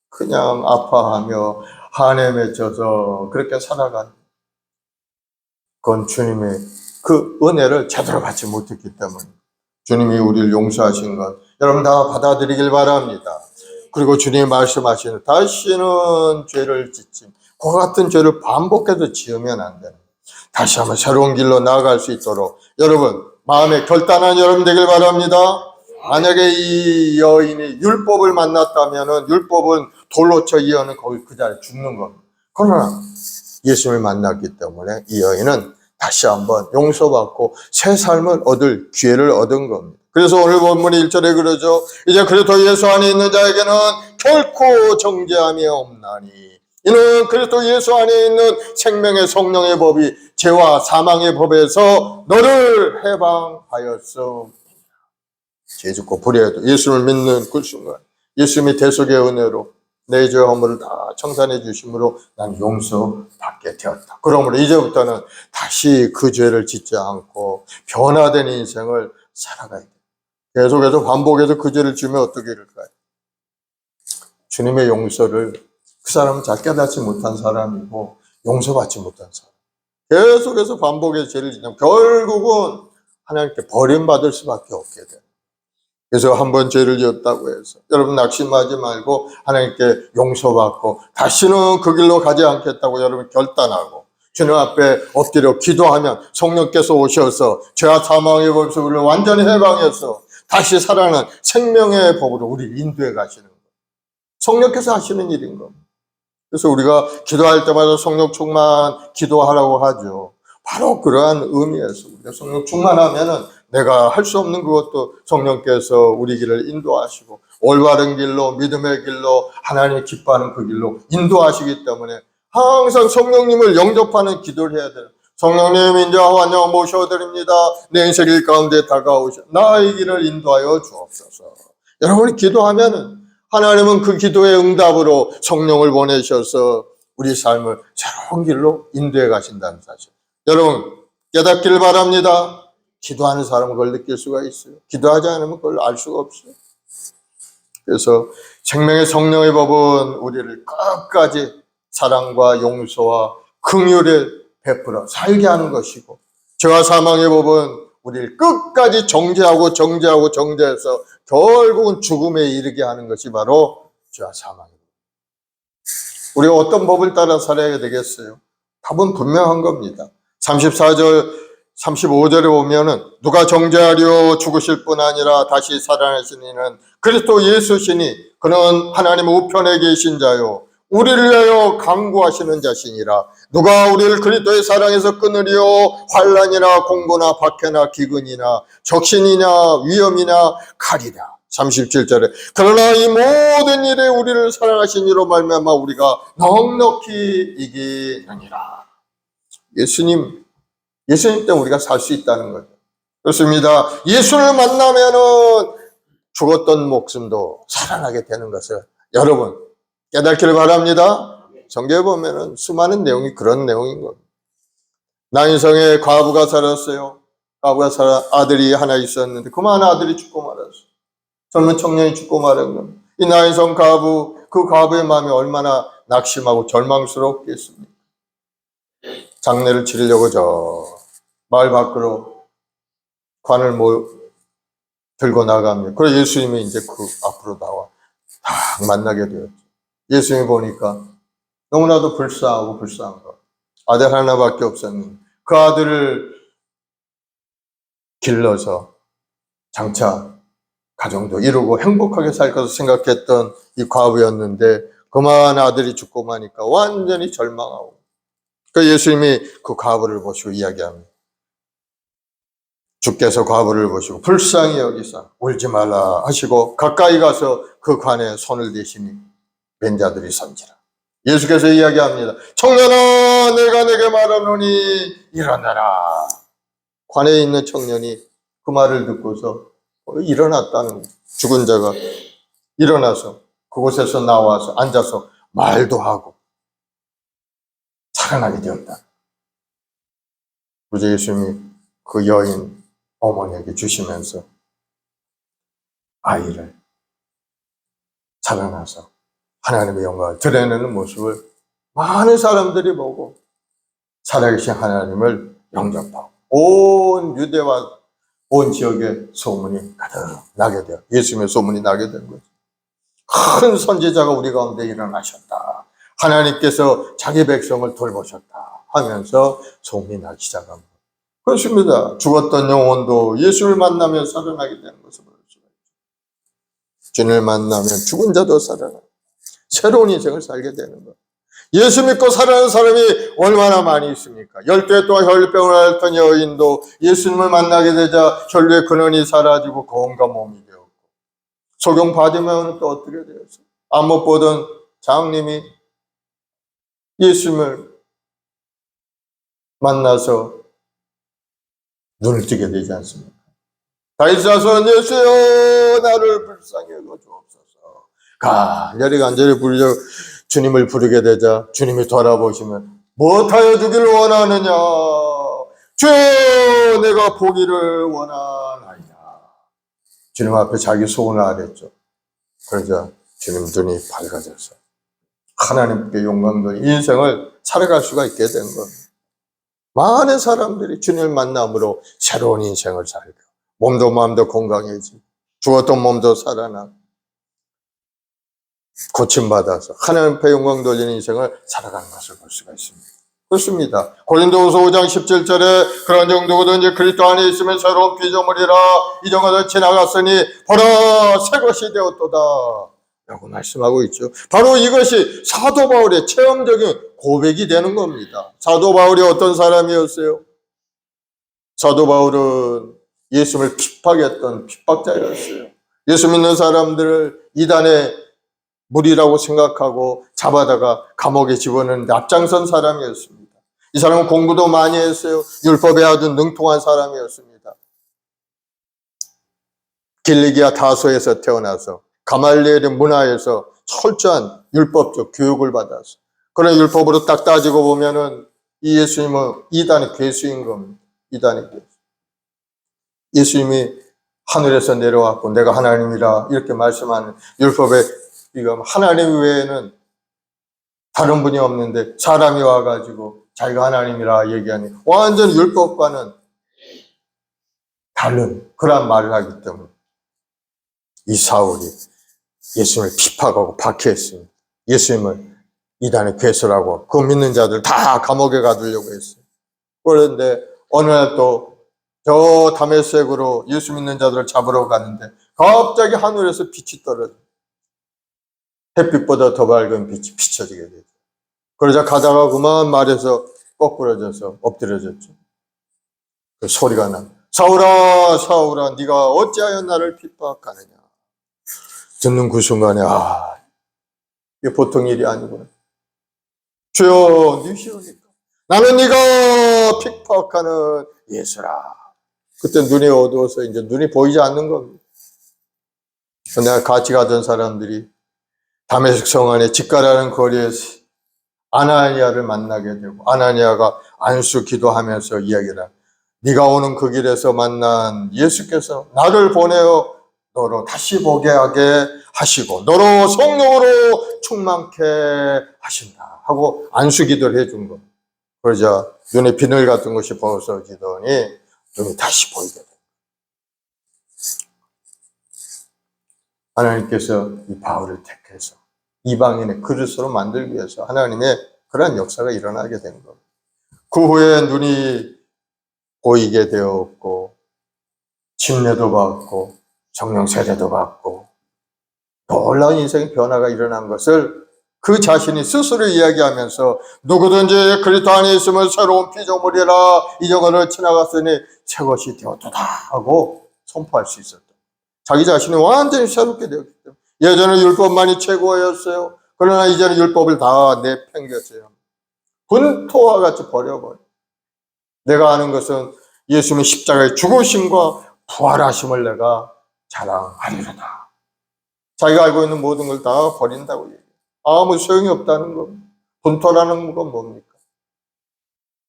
그냥 아파하며 한에 맺혀서 그렇게 살아간, 그건 주님의 그 은혜를 제대로 받지 못했기 때문에. 주님이 우리를 용서하신 것 여러분 다 받아들이길 바랍니다. 그리고 주님이 말씀하시는 다시는 죄를 짓지, 그와 같은 죄를 반복해서 지으면 안 되는, 다시 한번 새로운 길로 나아갈 수 있도록 여러분 마음에 결단한 여러분 되길 바랍니다. 만약에 이 여인이 율법을 만났다면은 율법은 돌로 쳐 이 여인은 거기 그 자리에 죽는 겁니다. 그러나 예수님을 만났기 때문에 이 여인은 다시 한번 용서받고 새 삶을 얻을 기회를 얻은 겁니다. 그래서 오늘 본문이 1절에 그러죠. 이제 그리스도 예수 안에 있는 자에게는 결코 정죄함이 없나니 이는 그리스도 예수 안에 있는 생명의 성령의 법이 죄와 사망의 법에서 너를 해방하였음. 죄 짓고 불의해도 예수를 믿는 그 순간 예수님이 대속의 은혜로 내 죄와 허물을 다 청산해 주심으로 난 용서받게 되었다. 그러므로 이제부터는 다시 그 죄를 짓지 않고 변화된 인생을 살아가야 돼. 계속해서 반복해서 그 죄를 지으면 어떻게 될까요? 주님의 용서를 그 사람은 잘 깨닫지 못한 사람이고 용서받지 못한 사람. 계속해서 반복해서 죄를 지으면 결국은 하나님께 버림받을 수밖에 없게 돼. 그래서 한 번 죄를 지었다고 해서 여러분 낙심하지 말고 하나님께 용서받고 다시는 그 길로 가지 않겠다고 여러분 결단하고 주님 앞에 엎드려 기도하면 성령께서 오셔서 죄와 사망의 법에서 우리를 완전히 해방해서 다시 살아나는 생명의 법으로 우리를 인도해 가시는 거예요. 성령께서 하시는 일인 겁니다. 그래서 우리가 기도할 때마다 성령 충만 기도하라고 하죠. 바로 그러한 의미에서 우리가 성령 충만하면은 내가 할 수 없는 그것도 성령께서 우리 길을 인도하시고 올바른 길로 믿음의 길로 하나님이 기뻐하는 그 길로 인도하시기 때문에 항상 성령님을 영접하는 기도를 해야 돼요. 성령님 이제 환영 모셔드립니다. 내 인생 가운데 다가오셔 나의 길을 인도하여 주옵소서. 여러분이 기도하면은 하나님은 그 기도의 응답으로 성령을 보내셔서 우리 삶을 새로운 길로 인도해 가신다는 사실. 여러분 깨닫기를 바랍니다. 기도하는 사람은 그걸 느낄 수가 있어요. 기도하지 않으면 그걸 알 수가 없어요. 그래서 생명의 성령의 법은 우리를 끝까지 사랑과 용서와 긍휼을 베풀어 살게 하는 것이고 죄와 사망의 법은 우리를 끝까지 정죄하고 정죄해서 결국은 죽음에 이르게 하는 것이 바로 죄와 사망입니다. 우리가 어떤 법을 따라 살아야 되겠어요? 답은 분명한 겁니다. 34절 35절에 보면은 누가 정죄하려 죽으실 뿐 아니라 다시 살아나신 이는 그리스도 예수시니 그는 하나님 우편에 계신 자요 우리를 위하여 강구하시는 자시니라. 누가 우리를 그리스도의 사랑에서 끊으리요 환난이나 공고나 박해나 기근이나 적신이나 위험이나 칼이라. 37절에 그러나 이 모든 일에 우리를 사랑하신 이로 말미암아 우리가 넉넉히 이기느니라. 예수님 때문에 우리가 살 수 있다는 거죠. 그렇습니다. 예수를 만나면은 죽었던 목숨도 살아나게 되는 것을 여러분 깨닫기를 바랍니다. 성경에 보면은 수많은 내용이 그런 내용인 겁니다. 나인성에 과부가 살았어요. 아들이 하나 있었는데 그만 아들이 죽고 말았어요. 젊은 청년이 죽고 말한 겁니다. 이 나인성 그 과부의 마음이 얼마나 낙심하고 절망스럽겠습니까? 장례를 치르려고 저 마을 밖으로 관을 들고 나갑니다. 그래서 예수님이 이제 그 앞으로 나와 딱 만나게 되었죠. 예수님이 보니까 너무나도 불쌍한 거. 아들 하나밖에 없었는데 그 아들을 길러서 장차 가정도 이루고 행복하게 살 것을 생각했던 이 과부였는데 그만 아들이 죽고 마니까 완전히 절망하고 그러니까 예수님이 그 과부를 보시고 이야기합니다. 주께서 과부를 보시고 불쌍히 여기사 울지 말라 하시고 가까이 가서 그 관에 손을 대시니 뵌 자들이 선지라. 예수께서 이야기합니다. 청년아 내가 내게 말하노니 일어나라. 관에 있는 청년이 그 말을 듣고서 일어났다는 거예요. 죽은 자가 일어나서 그곳에서 나와서 앉아서 말도 하고 살아나게 되었다. 구주 예수님이 그 여인 어머니에게 주시면서 아이를 살아나서 하나님의 영광을 드러내는 모습을 많은 사람들이 보고 살아계신 하나님을 영접하고 온 유대와 온 지역에 소문이 가득 나게 돼요. 예수님의 소문이 나게 된 거죠. 큰 선지자가 우리 가운데 일어나셨다. 하나님께서 자기 백성을 돌보셨다 하면서 소문이 나기 시작합니다. 그렇습니다. 죽었던 영혼도 예수를 만나면 살아나게 되는 것을 볼 수가 있죠. 주님을 만나면 죽은 자도 살아나고 새로운 인생을 살게 되는 것. 예수 믿고 살아가는 사람이 얼마나 많이 있습니까? 12회 동안 혈병을 앓던 여인도 예수님을 만나게 되자 혈류의 근원이 사라지고 건강한 몸이 되었고, 소경 바디메오는 또 어떻게 되었어요? 안 못 보던 장님이 예수님을 만나서 눈을 뜨게 되지 않습니까? 다윗 자손 예수여 나를 불쌍히 여겨 주옵소서. 간절히 부르려 주님을 부르게 되자 주님이 돌아보시면 무엇하여 주기를 원하느냐? 주여 내가 보기를 원하나이다. 주님 앞에 자기 소원을 아랬죠. 그러자 주님 눈이 밝아져서 하나님께 영광된 인생을 살아갈 수가 있게 된 겁니다. 많은 사람들이 주님을 만남으로 새로운 인생을 살고 몸도 마음도 건강해지고 죽었던 몸도 살아나고 고침받아서 하나님 앞에 영광 돌리는 인생을 살아가는 것을 볼 수가 있습니다. 그렇습니다. 고린도후서 5장 17절에 그런 정도거든요. 그리스도 안에 있으면 새로운 피조물이라 이전 것은 지나갔으니 보라 새 것이 되었도다 라고 말씀하고 있죠. 바로 이것이 사도 바울의 체험적인 고백이 되는 겁니다. 사도 바울이 어떤 사람이었어요? 사도 바울은 예수님을 핍박했던 핍박자였어요. 예수 믿는 사람들을 이단의 무리라고 생각하고 잡아다가 감옥에 집어넣는 앞장선 사람이었습니다. 이 사람은 공부도 많이 했어요. 율법에 아주 능통한 사람이었습니다. 길리기아 다소에서 태어나서 가말리엘의 문화에서 철저한 율법적 교육을 받았어. 그런 율법으로 딱 따지고 보면은 이 예수님은 이단의 괴수인 겁니다. 이단의 괴수. 예수님이 하늘에서 내려왔고 내가 하나님이라 이렇게 말씀하는 율법에 이거 하나님 외에는 다른 분이 없는데 사람이 와가지고 자기가 하나님이라 얘기하니 완전 율법과는 다른 그런 말을 하기 때문에 이 사울이 예수님을 핍박하고 박해했습니다. 예수님을 이단의 괴수라고 그 믿는 자들 다 감옥에 가두려고 했어요. 그런데 어느 날 또 저 다메섹으로 예수 믿는 자들을 잡으러 가는데 갑자기 하늘에서 빛이 떨어져 햇빛보다 더 밝은 빛이 비춰지게 되죠. 그러자 가다가 그만 말에서 거꾸러져서 엎드려졌죠. 그 소리가 나. 사울아 사울아 네가 어찌하여 나를 핍박하느냐. 듣는 그 순간에 이게 보통 일이 아니구나. 주여 니시오니까 나는 네가 핍박하는 예수라. 그때 눈이 어두워서 이제 눈이 보이지 않는 겁니다. 내가 같이 가던 사람들이 다메섹 성 안에 집가라는 거리에서 아나니아를 만나게 되고 아나니아가 안수 기도하면서 이야기를 합니다. 네가 오는 그 길에서 만난 예수께서 나를 보내어 너로 다시 보게 하게 하시고 너로 성령으로 충만케 하신다 하고 안수 기도를 해준 거. 그러자 눈에 비늘 같은 것이 벗어지더니 눈이 다시 보이게 됩니다. 하나님께서 이 바울을 택해서 이방인의 그릇으로 만들기 위해서 하나님의 그러한 역사가 일어나게 된 겁니다. 그 후에 눈이 보이게 되었고 침례도 받고 성령 세례도 받고 놀라운 인생의 변화가 일어난 것을 그 자신이 스스로 이야기하면서 누구든지 그리스도 안에 있으면 새로운 피조물이라 이전 것을 지나갔으니 새 것이 되었도다 하고 선포할 수 있었다. 자기 자신이 완전히 새롭게 되었기 때문에 예전에 율법만이 최고였어요. 그러나 이제는 율법을 다 내팽겼어요. 분토와 같이 버려버려. 내가 아는 것은 예수님의 십자가의 죽으심과 부활하심을 내가 자랑하리로다. 자기가 알고 있는 모든 걸 다 버린다고 얘기해요. 아무 소용이 없다는 겁니다. 분토라는 건 뭡니까?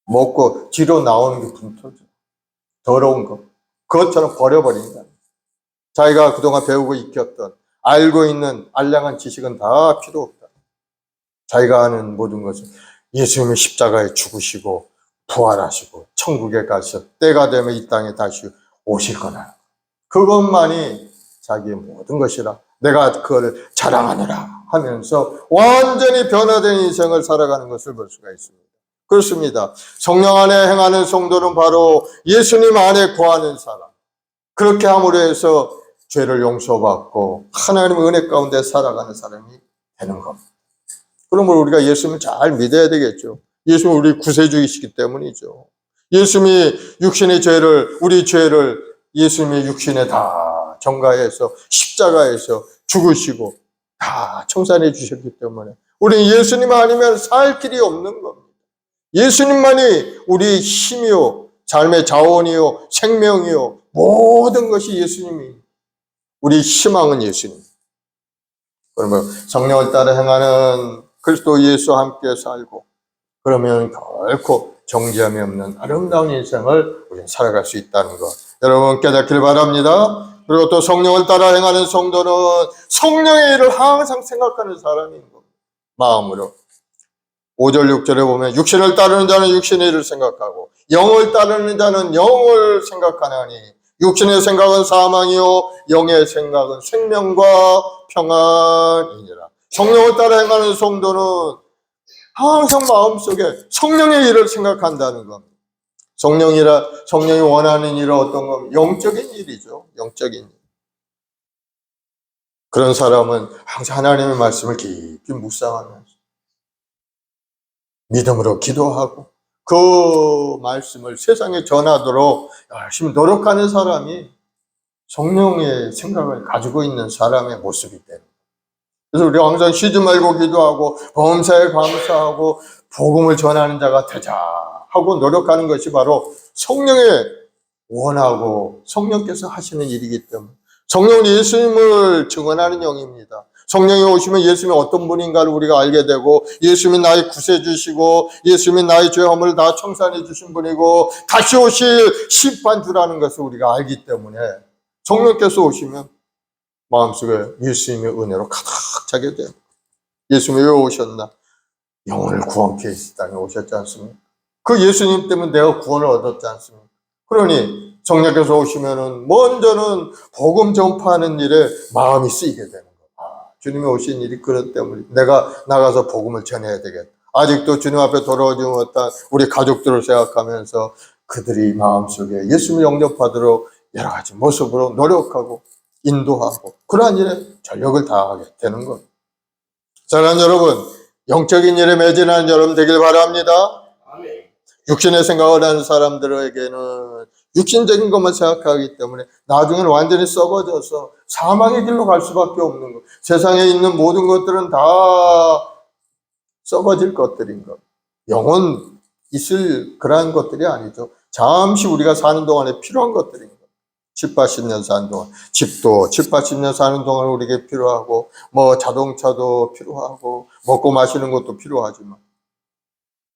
먹고 뒤로 나오는 게 분토죠. 더러운 것. 그것처럼 버려버린다. 자기가 그동안 배우고 익혔던 알고 있는 알량한 지식은 다 필요 없다. 자기가 아는 모든 것은 예수님의 십자가에 죽으시고 부활하시고 천국에 가셔 때가 되면 이 땅에 다시 오실 거다. 그것만이 자기의 모든 것이라 내가 그걸 자랑하느라 하면서 완전히 변화된 인생을 살아가는 것을 볼 수가 있습니다. 그렇습니다. 성령 안에 행하는 성도는 바로 예수님 안에 거하는 사람. 그렇게 함으로 해서 죄를 용서받고 하나님의 은혜 가운데 살아가는 사람이 되는 겁니다. 그러면 우리가 예수님을 잘 믿어야 되겠죠. 예수님은 우리 구세주이시기 때문이죠. 예수님이 육신의 죄를, 우리 죄를 예수님의 육신에 다 전가해서 십자가에서 죽으시고 다 청산해 주셨기 때문에 우리는 예수님 아니면 살 길이 없는 겁니다. 예수님만이 우리 힘이요, 삶의 자원이요, 생명이요, 모든 것이 예수님이, 우리 희망은 예수님. 그러면 성령을 따라 행하는 그리스도 예수와 함께 살고, 그러면 결코 정죄함이 없는 아름다운 인생을 우리는 살아갈 수 있다는 것, 여러분 깨닫길 바랍니다. 그리고 또 성령을 따라 행하는 성도는 성령의 일을 항상 생각하는 사람인 겁니다. 마음으로. 5절 6절에 보면 육신을 따르는 자는 육신의 일을 생각하고 영을 따르는 자는 영을 생각하나니 육신의 생각은 사망이요 영의 생각은 생명과 평안이니라. 성령을 따라 행하는 성도는 항상 마음속에 성령의 일을 생각한다는 겁니다. 성령이 원하는 일은 어떤 겁니까? 영적인 일이죠. 영적인 일. 그런 사람은 항상 하나님의 말씀을 깊이 묵상하면서 믿음으로 기도하고 그 말씀을 세상에 전하도록 열심히 노력하는 사람이 성령의 생각을 가지고 있는 사람의 모습이 됩니다. 그래서 우리 항상 쉬지 말고 기도하고 범사에 감사하고 복음을 전하는 자가 되자 하고 노력하는 것이 바로 성령의 원하고 성령께서 하시는 일이기 때문에 성령은 예수님을 증언하는 영입니다. 성령이 오시면 예수님이 어떤 분인가를 우리가 알게 되고 예수님이 나의 구세주시고 예수님이 나의 죄함을 다 청산해 주신 분이고 다시 오실 심판주라는 것을 우리가 알기 때문에 성령께서 오시면 마음속에 예수님의 은혜로 가득 차게 됩니다. 예수님이 왜 오셨나? 영혼을 구원케 이 땅에 오셨지 않습니까? 그 예수님 때문에 내가 구원을 얻었지 않습니까? 그러니 성령께서 오시면은 먼저는 복음 전파하는 일에 마음이 쓰이게 되는 거예요. 주님이 오신 일이 그것 때문에 내가 나가서 복음을 전해야 되겠다. 아직도 주님 앞에 돌아오지 못한 우리 가족들을 생각하면서 그들이 마음속에 예수님을 영접하도록 여러 가지 모습으로 노력하고 인도하고 그러한 일에 전력을 다하게 되는 겁니다. 사랑하는 여러분, 영적인 일에 매진하는 여러분 되길 바랍니다. 육신의 생각을 하는 사람들에게는 육신적인 것만 생각하기 때문에 나중에는 완전히 썩어져서 사망의 길로 갈 수밖에 없는 것. 세상에 있는 모든 것들은 다 썩어질 것들인 것. 영혼 있을 그러한 것들이 아니죠. 잠시 우리가 사는 동안에 필요한 것들인 것. 7, 80년 사는 동안 집도 7, 80년 사는 동안 우리에게 필요하고 뭐 자동차도 필요하고 먹고 마시는 것도 필요하지만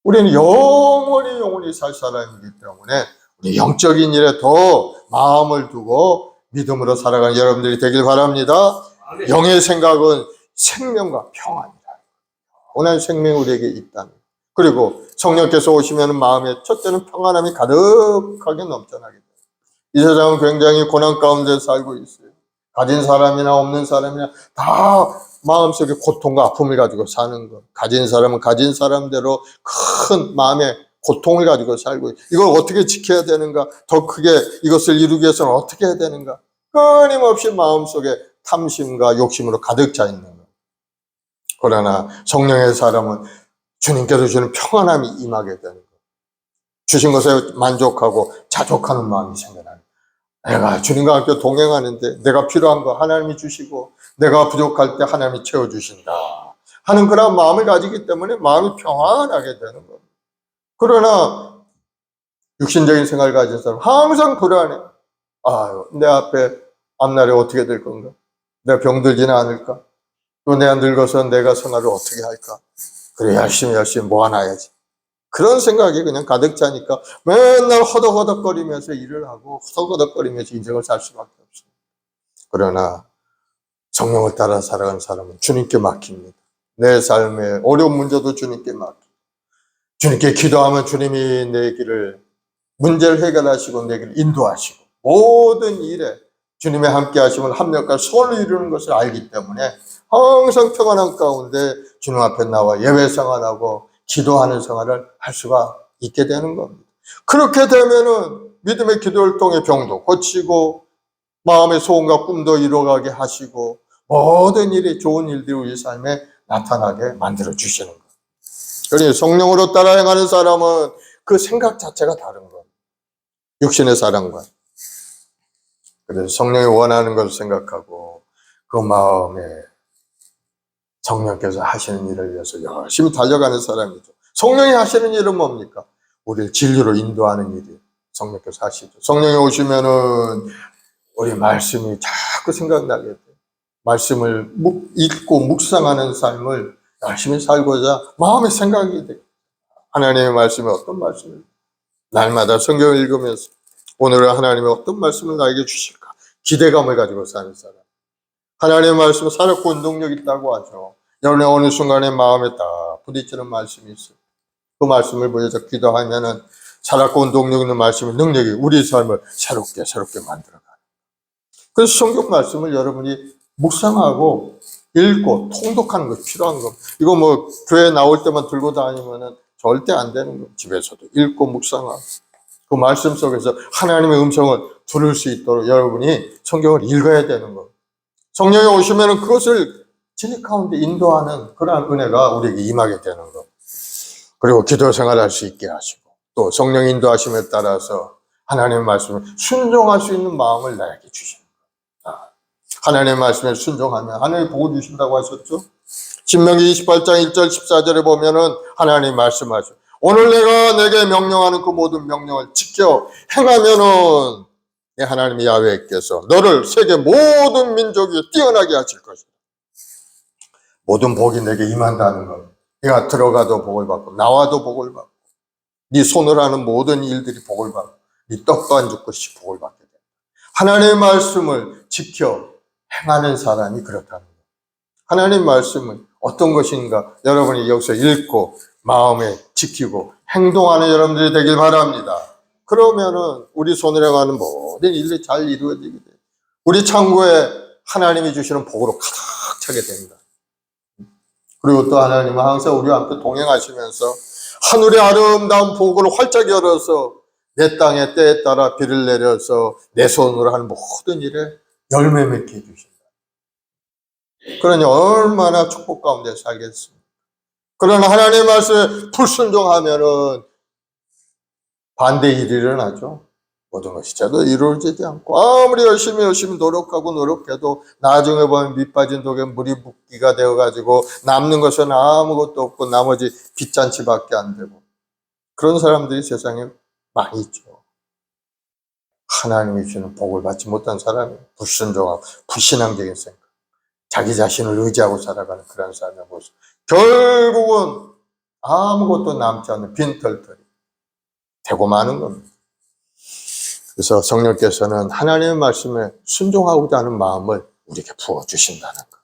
우리는 영원히 살 사람이기 때문에 우리 영적인 일에 더 마음을 두고 믿음으로 살아가는 여러분들이 되길 바랍니다. 영의 생각은 생명과 평안이다. 원한 생명이 우리에게 있다는. 그리고 성령께서 오시면 마음에 첫째는 평안함이 가득하게 넘쳐나게 돼요. 이 세상은 굉장히 고난 가운데 살고 있어요. 가진 사람이나 없는 사람이나 다 마음속에 고통과 아픔을 가지고 사는 것. 가진 사람은 가진 사람대로 큰 마음의 고통을 가지고 살고 있어요. 이걸 어떻게 지켜야 되는가? 더 크게 이것을 이루기 위해서는 어떻게 해야 되는가? 끊임없이 마음속에 탐심과 욕심으로 가득 차 있는 것. 그러나 성령의 사람은 주님께서 주는 평안함이 임하게 되는 것. 주신 것에 만족하고 자족하는 마음이 생겨나는 것. 내가 주님과 함께 동행하는데 내가 필요한 거 하나님이 주시고 내가 부족할 때 하나님이 채워주신다 하는 그런 마음을 가지기 때문에 마음이 평안하게 되는 겁니다. 그러나 육신적인 생각을 가진 사람 항상 불안해. 내 앞날에 어떻게 될 건가? 내가 병들지는 않을까? 또 내가 늙어서 내가 생활을 어떻게 할까? 그래 열심히 모아놔야지. 그런 생각이 그냥 가득 차니까 맨날 허덕허덕거리면서 일을 하고 허덕허덕거리면서 인생을 살 수밖에 없습니다. 그러나 성령을 따라 살아가는 사람은 주님께 맡깁니다. 내 삶의 어려운 문제도 주님께 맡깁니다. 주님께 기도하면 주님이 내 길을 문제를 해결하시고 내 길을 인도하시고 모든 일에 주님의 함께 하심을 합력과 선을 이루는 것을 알기 때문에 항상 평안한 가운데 주님 앞에 나와 예배 생활하고 기도하는 생활을 할 수가 있게 되는 겁니다. 그렇게 되면은 믿음의 기도를 통해 병도 고치고 마음의 소원과 꿈도 이루어가게 하시고 모든 일이 좋은 일들이 우리 삶에 나타나게 만들어 주시는 것. 그러니 성령으로 따라 행하는 사람은 그 생각 자체가 다른 것. 육신의 사랑과. 그래서 성령이 원하는 것을 생각하고 그 마음에 성령께서 하시는 일을 위해서 열심히 달려가는 사람이죠. 성령이 하시는 일은 뭡니까? 우리를 진리로 인도하는 일이 성령께서 하시죠. 성령이 오시면은 우리 말씀이 자꾸 생각나게 돼요. 말씀을 읽고 묵상하는 삶을 열심히 살고자 마음의 생각이 돼요. 하나님의 말씀이 어떤 말씀을 날마다 성경을 읽으면서 오늘은 하나님이 어떤 말씀을 나에게 주실까 기대감을 가지고 사는 사람. 하나님의 말씀은 살았고 운동력 있다고 하죠. 여러분의 어느 순간에 마음에 딱 부딪히는 말씀이 있어요. 그 말씀을 보여서 기도하면은 살았고 운동력 있는 말씀의 능력이 우리 삶을 새롭게 만들어가요. 그래서 성경 말씀을 여러분이 묵상하고 읽고 통독하는 것이 필요한 겁니다. 이거 뭐 교회 나올 때만 들고 다니면은 절대 안 되는 겁니다. 집에서도 읽고 묵상하고 그 말씀 속에서 하나님의 음성을 들을 수 있도록 여러분이 성경을 읽어야 되는 겁니다. 성령이 오시면은 그것을 진리 가운데 인도하는 그러한 은혜가 우리에게 임하게 되는 겁니다. 그리고 기도 생활할 수 있게 하시고 또 성령 인도하심에 따라서 하나님의 말씀을 순종할 수 있는 마음을 나에게 주십니다. 하나님의 말씀에 순종하면 하나님이 복을 주신다고 하셨죠. 신명기 28장 1절 14절에 보면은 하나님이 말씀하죠. 오늘 내가 내게 명령하는 그 모든 명령을 지켜 행하면은 내 하나님 야훼께서 너를 세계 모든 민족이 뛰어나게 하실 것이다. 모든 복이 내게 임한다는 것. 내가 들어가도 복을 받고 나와도 복을 받고 네 손으로 하는 모든 일들이 복을 받고 네 떡도 안 죽고 복을 받게 된다. 하나님의 말씀을 지켜 행하는 사람이 그렇다는 거예요. 하나님 말씀은 어떤 것인가 여러분이 여기서 읽고 마음에 지키고 행동하는 여러분들이 되길 바랍니다. 그러면은 우리 손으로 하는 모든 일들이 잘 이루어지게 돼요. 우리 창고에 하나님이 주시는 복으로 가득 차게 됩니다. 그리고 또 하나님은 항상 우리와 함께 동행하시면서 하늘의 아름다운 복을 활짝 열어서 내 땅에 때에 따라 비를 내려서 내 손으로 하는 모든 일에 열매 맺게 해주신다. 그러니 얼마나 축복 가운데 살겠습니까? 그러나 하나님의 말씀에 불순종하면은 반대의 일이 일어나죠. 모든 것이 제대로 이루어지지 않고 아무리 열심히 노력해도 나중에 보면 밑빠진 독에 물이 붓기가 되어가지고 남는 것은 아무것도 없고 나머지 빚잔치밖에 안 되고 그런 사람들이 세상에 많이 있죠. 하나님이 주는 복을 받지 못한 사람이 불순종하고 불신앙적인 생각, 자기 자신을 의지하고 살아가는 그런 사람의 모습. 결국은 아무것도 남지 않는 빈털털이 되고 마는 겁니다. 그래서 성령께서는 하나님의 말씀에 순종하고자 하는 마음을 우리에게 부어주신다는 것.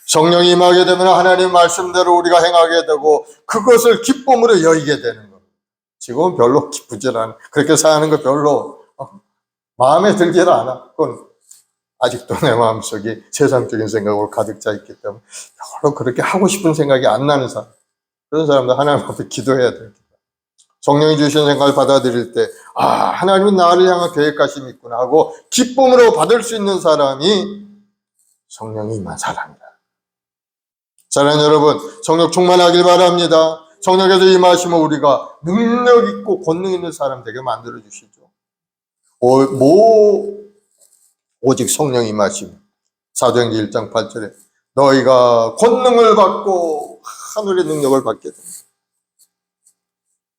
성령이 임하게 되면 하나님의 말씀대로 우리가 행하게 되고 그것을 기쁨으로 여기게 되는 겁니다. 지금은 별로 기쁘질 않아. 그렇게 사는 거 별로 마음에 들질 않아. 그건 아직도 내 마음속이 세상적인 생각으로 가득 차 있기 때문에 별로 그렇게 하고 싶은 생각이 안 나는 사람. 그런 사람들 하나님 앞에 기도해야 됩니다. 성령이 주신 생각을 받아들일 때 하나님이 나를 향한 계획하심이 있구나 하고 기쁨으로 받을 수 있는 사람이 성령이 임한 사람이다. 사랑하는 여러분, 성령 충만하길 바랍니다. 성령께서 임하시면 우리가 능력 있고 권능 있는 사람 되게 만들어 주시죠. 오직 성령 임하시면 사도행전 1장 8절에 너희가 권능을 받고 하늘의 능력을 받게 됩니다.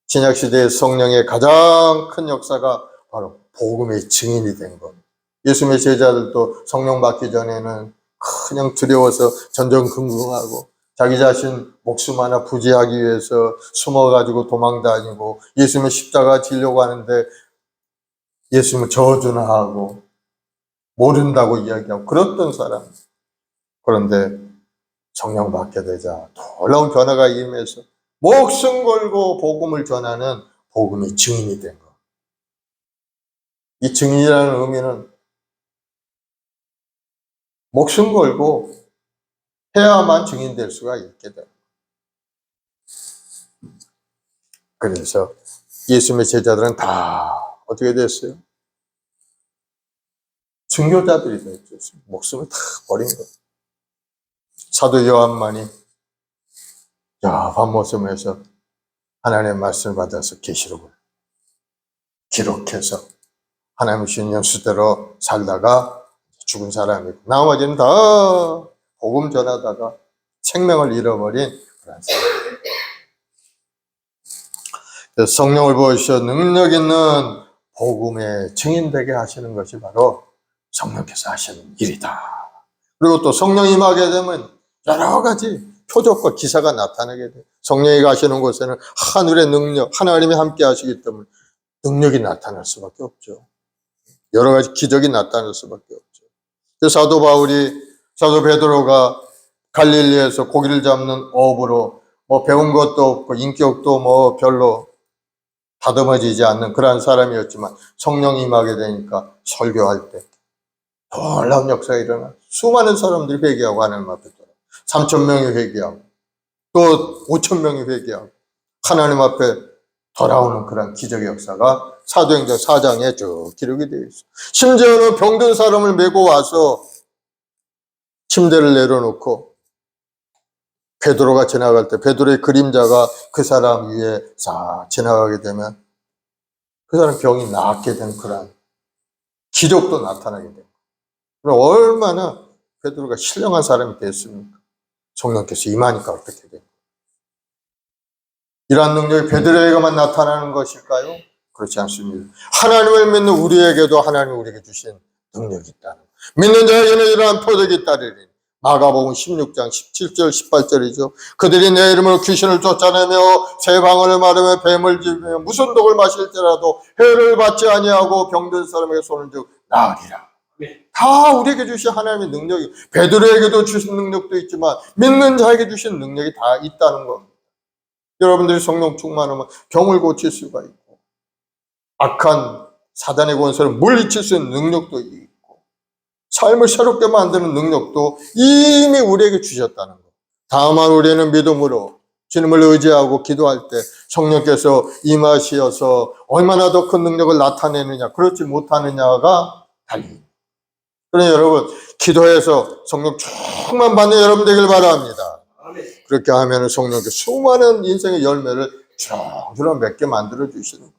신약시대의 성령의 가장 큰 역사가 바로 복음의 증인이 된 겁니다. 예수님의 제자들도 성령 받기 전에는 그냥 두려워서 전전긍긍하고 자기 자신 목숨 하나 부지하기 위해서 숨어가지고 도망다니고 예수님의 십자가 지려고 하는데 예수님을 저주나 하고 모른다고 이야기하고 그랬던 사람. 그런데 성령 받게 되자 놀라운 변화가 임해서 목숨 걸고 복음을 전하는 복음의 증인이 된 것. 이 증인이라는 의미는 목숨 걸고 해야만 증인될 수가 있게 됩니다. 그래서 예수님의 제자들은 다 어떻게 됐어요? 순교자들이 됐죠. 목숨을 다 버린 거예요. 사도 요한만이 밤모섬에서 하나님의 말씀을 받아서 계시록을 기록해서 하나님의 주신 연수대로 살다가 죽은 사람이고, 나머지는 다 복음 전하다가 생명을 잃어버린 그런 사람. 그래서 성령을 부으셔 능력 있는 복음의 증인되게 하시는 것이 바로 성령께서 하시는 일이다. 그리고 또 성령이 임하게 되면 여러 가지 표적과 기사가 나타나게 돼요. 성령이 가시는 곳에는 하늘의 능력, 하나님이 함께 하시기 때문에 능력이 나타날 수밖에 없죠. 여러 가지 기적이 나타날 수밖에 없죠. 그래서 사도 바울이, 사도 베드로가 갈릴리에서 고기를 잡는 어부로 배운 것도 없고 인격도 별로 다듬어지지 않는 그러한 사람이었지만 성령이 임하게 되니까 설교할 때 놀라운 역사가 일어나 수많은 사람들이 회개하고 하나님 앞에 돌아 3,000명이 회개하고 또 5,000명이 회개하고 하나님 앞에 돌아오는 그런 기적의 역사가 사도행전 4장에 쭉 기록이 되어 있어요. 심지어는 병든 사람을 메고 와서 침대를 내려놓고 베드로가 지나갈 때 베드로의 그림자가 그 사람 위에 싹 지나가게 되면 그 사람 병이 낫게 된 그런 기적도 나타나게 돼요. 그럼 얼마나 베드로가 신령한 사람이 됐습니까? 성령께서 임하니까 어떻게 돼요? 이러한 능력이 베드로에게만 나타나는 것일까요? 그렇지 않습니다. 하나님을 믿는 우리에게도 하나님이 우리에게 주신 능력이 있다는 거예요. 믿는 자에게는 이러한 표적이 있다리니 마가복음 16장 17절 18절이죠. 그들이 내 이름으로 귀신을 쫓아내며 새 방언을 말하며 뱀을 집으며 무슨 독을 마실지라도 해를 받지 아니하고 병든 사람에게 손을 쥐고 나으리라. 다 우리에게 주신 하나님의 능력이, 베드로에게도 주신 능력도 있지만 믿는 자에게 주신 능력이 다 있다는 겁니다. 여러분들이 성령 충만하면 병을 고칠 수가 있고 악한 사단의 권세를 물리칠 수 있는 능력도 있고 삶을 새롭게 만드는 능력도 이미 우리에게 주셨다는 것. 다만 우리는 믿음으로 주님을 의지하고 기도할 때 성령께서 임하시어서 얼마나 더 큰 능력을 나타내느냐 그렇지 못하느냐가 달립니다. 그러니 여러분 기도해서 성령 충만 받는 여러분 되길 바랍니다. 그렇게 하면 성령께 수많은 인생의 열매를 주렁주렁 맺게 만들어 주시는 거예요.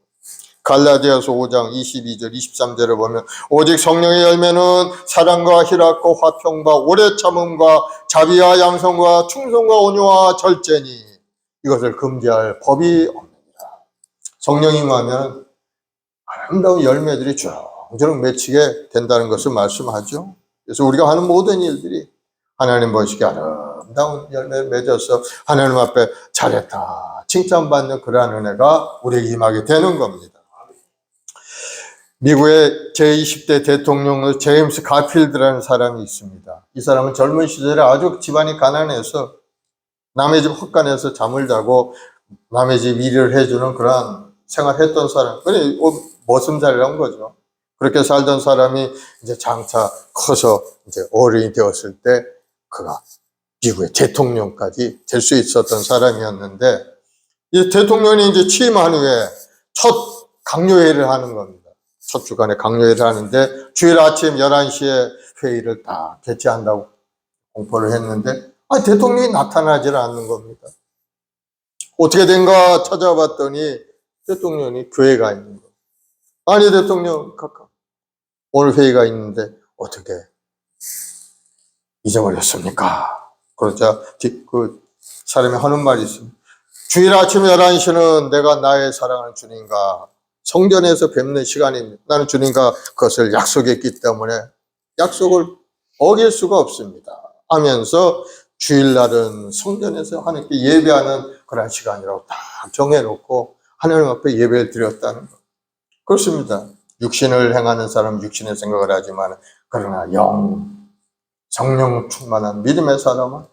갈라디아서 5장 22절 23절을 보면 오직 성령의 열매는 사랑과 희락과 화평과 오래 참음과 자비와 양성과 충성과 온유와 절제니 이것을 금지할 법이 없느니라. 성령이 임하면 아름다운 열매들이 주렁주렁 맺히게 된다는 것을 말씀하죠. 그래서 우리가 하는 모든 일들이 하나님 보시기에 아름다운 열매를 맺어서 하나님 앞에 잘했다 칭찬받는 그러한 은혜가 우리에게 임하게 되는 겁니다. 미국의 제20대 대통령으로 제임스 가필드라는 사람이 있습니다. 이 사람은 젊은 시절에 아주 집안이 가난해서 남의 집 헛간에서 잠을 자고 남의 집 일을 해주는 그런 생활했던 사람. 그래, 머슴살이란 거죠. 그렇게 살던 사람이 이제 장차 커서 이제 어른이 되었을 때 그가 미국의 대통령까지 될 수 있었던 사람이었는데 이 대통령이 이제 취임한 후에 첫 강요회를 하는 겁니다. 첫 주간에 강요회를 하는데 주일 아침 11시에 회의를 다 개최한다고 공포를 했는데 대통령이 나타나질 않는 겁니다. 어떻게 된가 찾아봤더니 대통령이 교회가 있는 거예요. 아니 대통령 오늘 회의가 있는데 어떻게 잊어버렸습니까? 그러자 그 사람이 하는 말이 있습니다. 주일 아침 11시는 내가 나의 사랑하는 주님과 성전에서 뵙는 시간입니다. 나는 주님과 그것을 약속했기 때문에 약속을 어길 수가 없습니다. 하면서 주일날은 성전에서 하나님께 예배하는 그런 시간이라고 딱 정해놓고 하나님 앞에 예배를 드렸다는 것. 그렇습니다. 육신을 행하는 사람은 육신의 생각을 하지만 그러나 성령 충만한 믿음의 사람은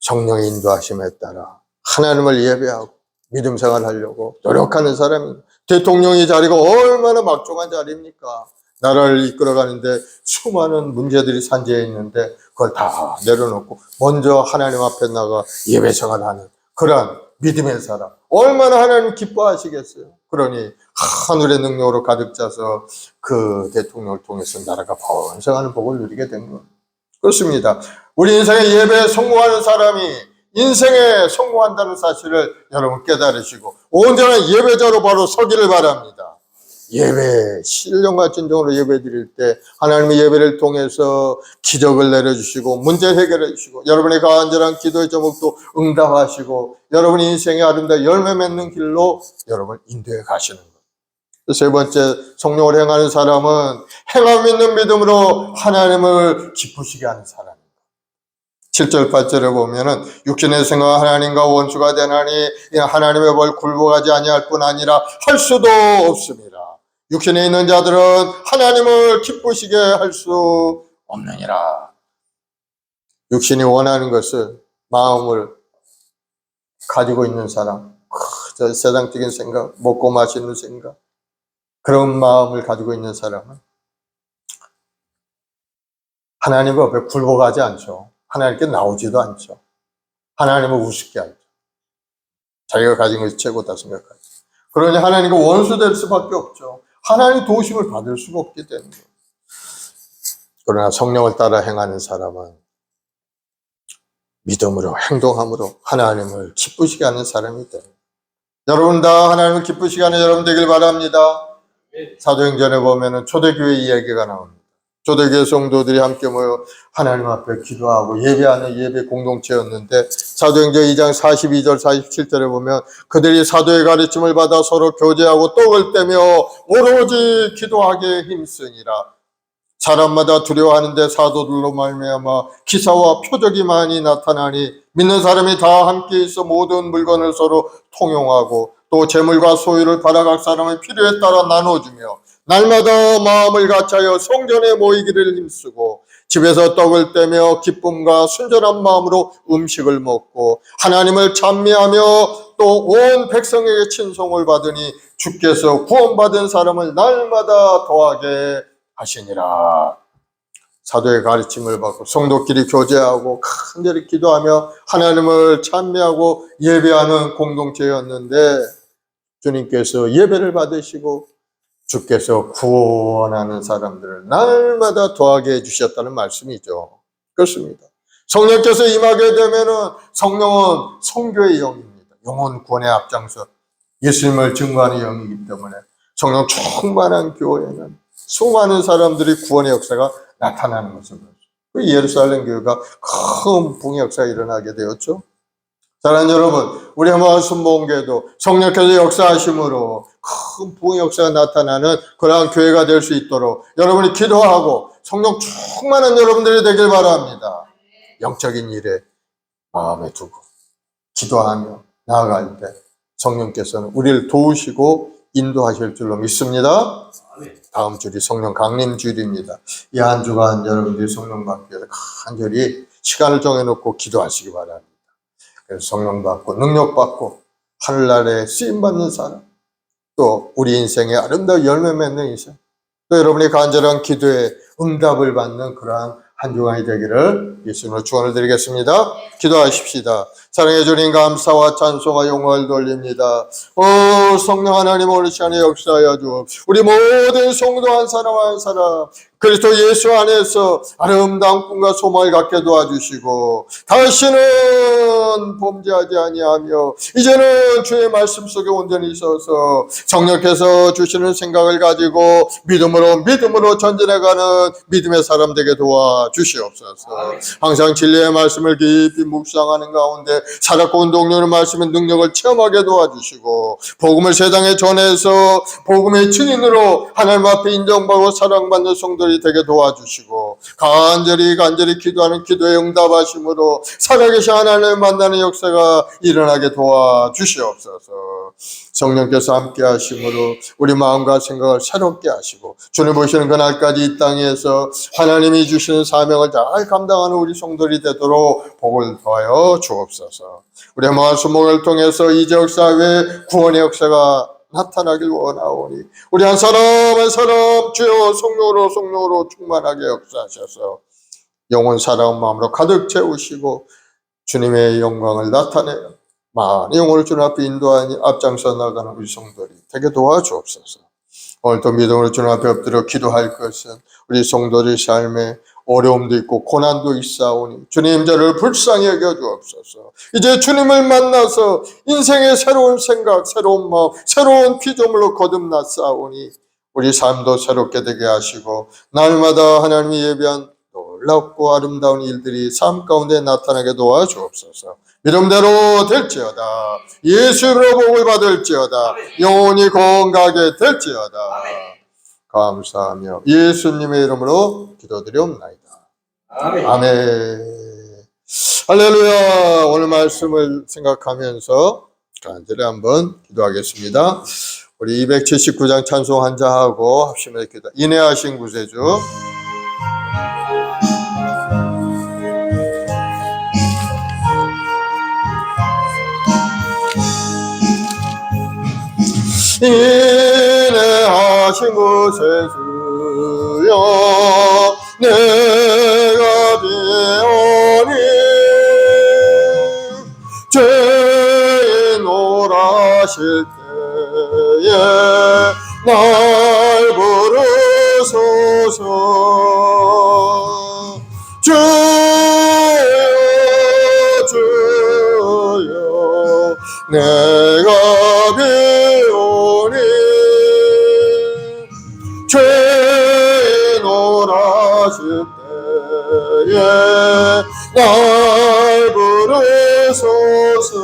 성령의 인도하심에 따라 하나님을 예배하고 믿음 생활하려고 노력하는 사람입니다. 대통령의 자리가 얼마나 막중한 자리입니까? 나라를 이끌어가는데 수많은 문제들이 산재해 있는데 그걸 다 내려놓고 먼저 하나님 앞에 나가 예배 생활하는 그런 믿음의 사람 얼마나 하나님 기뻐하시겠어요. 그러니 하늘의 능력으로 가득 차서 그 대통령을 통해서 나라가 번성하는 복을 누리게 된 것. 그렇습니다. 우리 인생의 예배에 성공하는 사람이 인생에 성공한다는 사실을 여러분 깨달으시고 온전한 예배자로 바로 서기를 바랍니다. 예배, 신령과 진정으로 예배 드릴 때 하나님의 예배를 통해서 기적을 내려주시고 문제 해결해 주시고 여러분의 간절한 기도의 제목도 응답하시고 여러분 인생의 아름다운 열매 맺는 길로 여러분 인도해 가시는 것. 세 번째, 성령을 행하는 사람은 행함 있는 믿음으로 하나님을 기쁘시게 하는 사람입니다. 7절 8절에 보면은 육신의 생각 하나님과 원수가 되나니 하나님의 벌 굴복하지 아니할 뿐 아니라 할 수도 없습니다. 육신에 있는 자들은 하나님을 기쁘시게 할 수 없느니라. 육신이 원하는 것을 마음을 가지고 있는 사람, 저 세상적인 생각, 먹고 마시는 생각, 그런 마음을 가지고 있는 사람은 하나님 앞에 굴복하지 않죠. 하나님께 나오지도 않죠. 하나님을 우습게 하죠. 자기가 가진 것이 최고다 생각하죠. 그러니 하나님과 원수될 수밖에 없죠. 하나님의 도우심을 받을 수가 없게 되는 거예요. 그러나 성령을 따라 행하는 사람은 믿음으로 행동함으로 하나님을 기쁘시게 하는 사람이 돼요. 여러분 다 하나님을 기쁘시게 하는 여러분 되길 바랍니다. 사도행전에 보면은 초대교회 이야기가 나옵니다. 초대교회 성도들이 함께 모여 하나님 앞에 기도하고 예배하는 예배 공동체였는데 사도행전 2장 42절 47절에 보면 그들이 사도의 가르침을 받아 서로 교제하고 떡을 떼며 오로지 기도하기에 힘쓰니라. 사람마다 두려워하는데 사도들로 말미암아 기사와 표적이 많이 나타나니 믿는 사람이 다 함께 있어 모든 물건을 서로 통용하고 또 재물과 소유를 받아 각 사람의 필요에 따라 나눠주며 날마다 마음을 같이하여 성전에 모이기를 힘쓰고 집에서 떡을 떼며 기쁨과 순전한 마음으로 음식을 먹고 하나님을 찬미하며 또 온 백성에게 친송을 받으니 주께서 구원받은 사람을 날마다 더하게 하시니라. 사도의 가르침을 받고 성도끼리 교제하고 간절히 기도하며 하나님을 찬미하고 예배하는 공동체였는데 주님께서 예배를 받으시고 주께서 구원하는 사람들을 날마다 더하게 해주셨다는 말씀이죠. 그렇습니다. 성령께서 임하게 되면은 성령은 성교의 영입니다. 영혼 구원의 앞장서 예수님을 증거하는 영이기 때문에 성령 충만한 교회는 수많은 사람들이 구원의 역사가 나타나는 것을 보죠. 예루살렘 교회가 큰 붕의 역사가 일어나게 되었죠. 사랑하는 여러분, 우리 한번 순복음교회도 성령께서 역사하심으로 큰 부흥의 역사가 나타나는 그러한 교회가 될 수 있도록 여러분이 기도하고 성령 충만한 여러분들이 되길 바랍니다. 영적인 일에 마음에 두고 기도하며 나아갈 때 성령께서는 우리를 도우시고 인도하실 줄로 믿습니다. 다음 주일이 성령 강림 주일입니다. 이 한 주간 여러분들이 성령 받기 위해서 간절히 시간을 정해놓고 기도하시기 바랍니다. 그래서 성령 받고 능력 받고 하늘나라에 쓰임 받는 사람, 또 우리 인생의 아름다운 열매 맺는 인생, 또 여러분의 간절한 기도에 응답을 받는 그러한 한 주간이 되기를 예수님으로 축원을 드리겠습니다. 기도하십시다. 사랑해 주님 감사와 찬송과 영광을 돌립니다. 성령 하나님 오늘 시간에 역사하여 주 우리 모든 성도 한 사람 한 사람 그리스도 예수 안에서 아름다운 꿈과 소망을 갖게 도와주시고 다시는 범죄하지 아니하며 이제는 주의 말씀 속에 온전히 있어서 성령께서 주시는 생각을 가지고 믿음으로 전진해가는 믿음의 사람 되게 도와주시옵소서. 항상 진리의 말씀을 깊이 묵상하는 가운데 살았고 운동력의 말씀의 능력을 체험하게 도와주시고 복음을 세상에 전해서 복음의 증인으로 하나님 앞에 인정받고 사랑받는 성도들이 되게 도와주시고 간절히 기도하는 기도에 응답하심으로 살아계신 하나님을 만나는 역사가 일어나게 도와주시옵소서. 성령께서 함께 하심으로 우리 마음과 생각을 새롭게 하시고 주님 보시는 그날까지 이 땅에서 하나님이 주시는 사명을 잘 감당하는 우리 성도들이 되도록 복을 더하여 주옵소서. 우리의 마음수목을 통해서 이 지역사회의 구원의 역사가 나타나길 원하오니 우리 한 사람 한 사람 주여 성령으로 충만하게 역사하셔서 영혼 사랑한 마음으로 가득 채우시고 주님의 영광을 나타내요. 많은 영혼을 주님 앞에 인도하니 앞장서 나가는 우리 성도들이 되게 도와주옵소서. 오늘도 믿음으로 주님 앞에 엎드려 기도할 것은 우리 성도들의 삶에 어려움도 있고 고난도 있사오니 주님 저를 불쌍히 여겨 주옵소서. 이제 주님을 만나서 인생의 새로운 생각, 새로운 마음, 새로운 피조물로 거듭났사오니 우리 삶도 새롭게 되게 하시고 날마다 하나님이 예비한 놀랍고 아름다운 일들이 삶 가운데 나타나게 도와주옵소서. 믿음대로 될지어다. 예수로 복을 받을지어다. 영혼이 건강하게 될지어다. 감사하며 예수님의 이름으로 기도드리옵나이다. 아멘. 할렐루야. 오늘 말씀을 생각하면서 간절히 한번 기도하겠습니다. 우리 279장 찬송 한자 하고 합심해 기도. 인내하신 구세주. 인내하신 구세주여 내가 비오니 죄인 오라실 때에 날 부르소서. 주여 내가 비오니 죄인 오라실 때에 날 부르소서.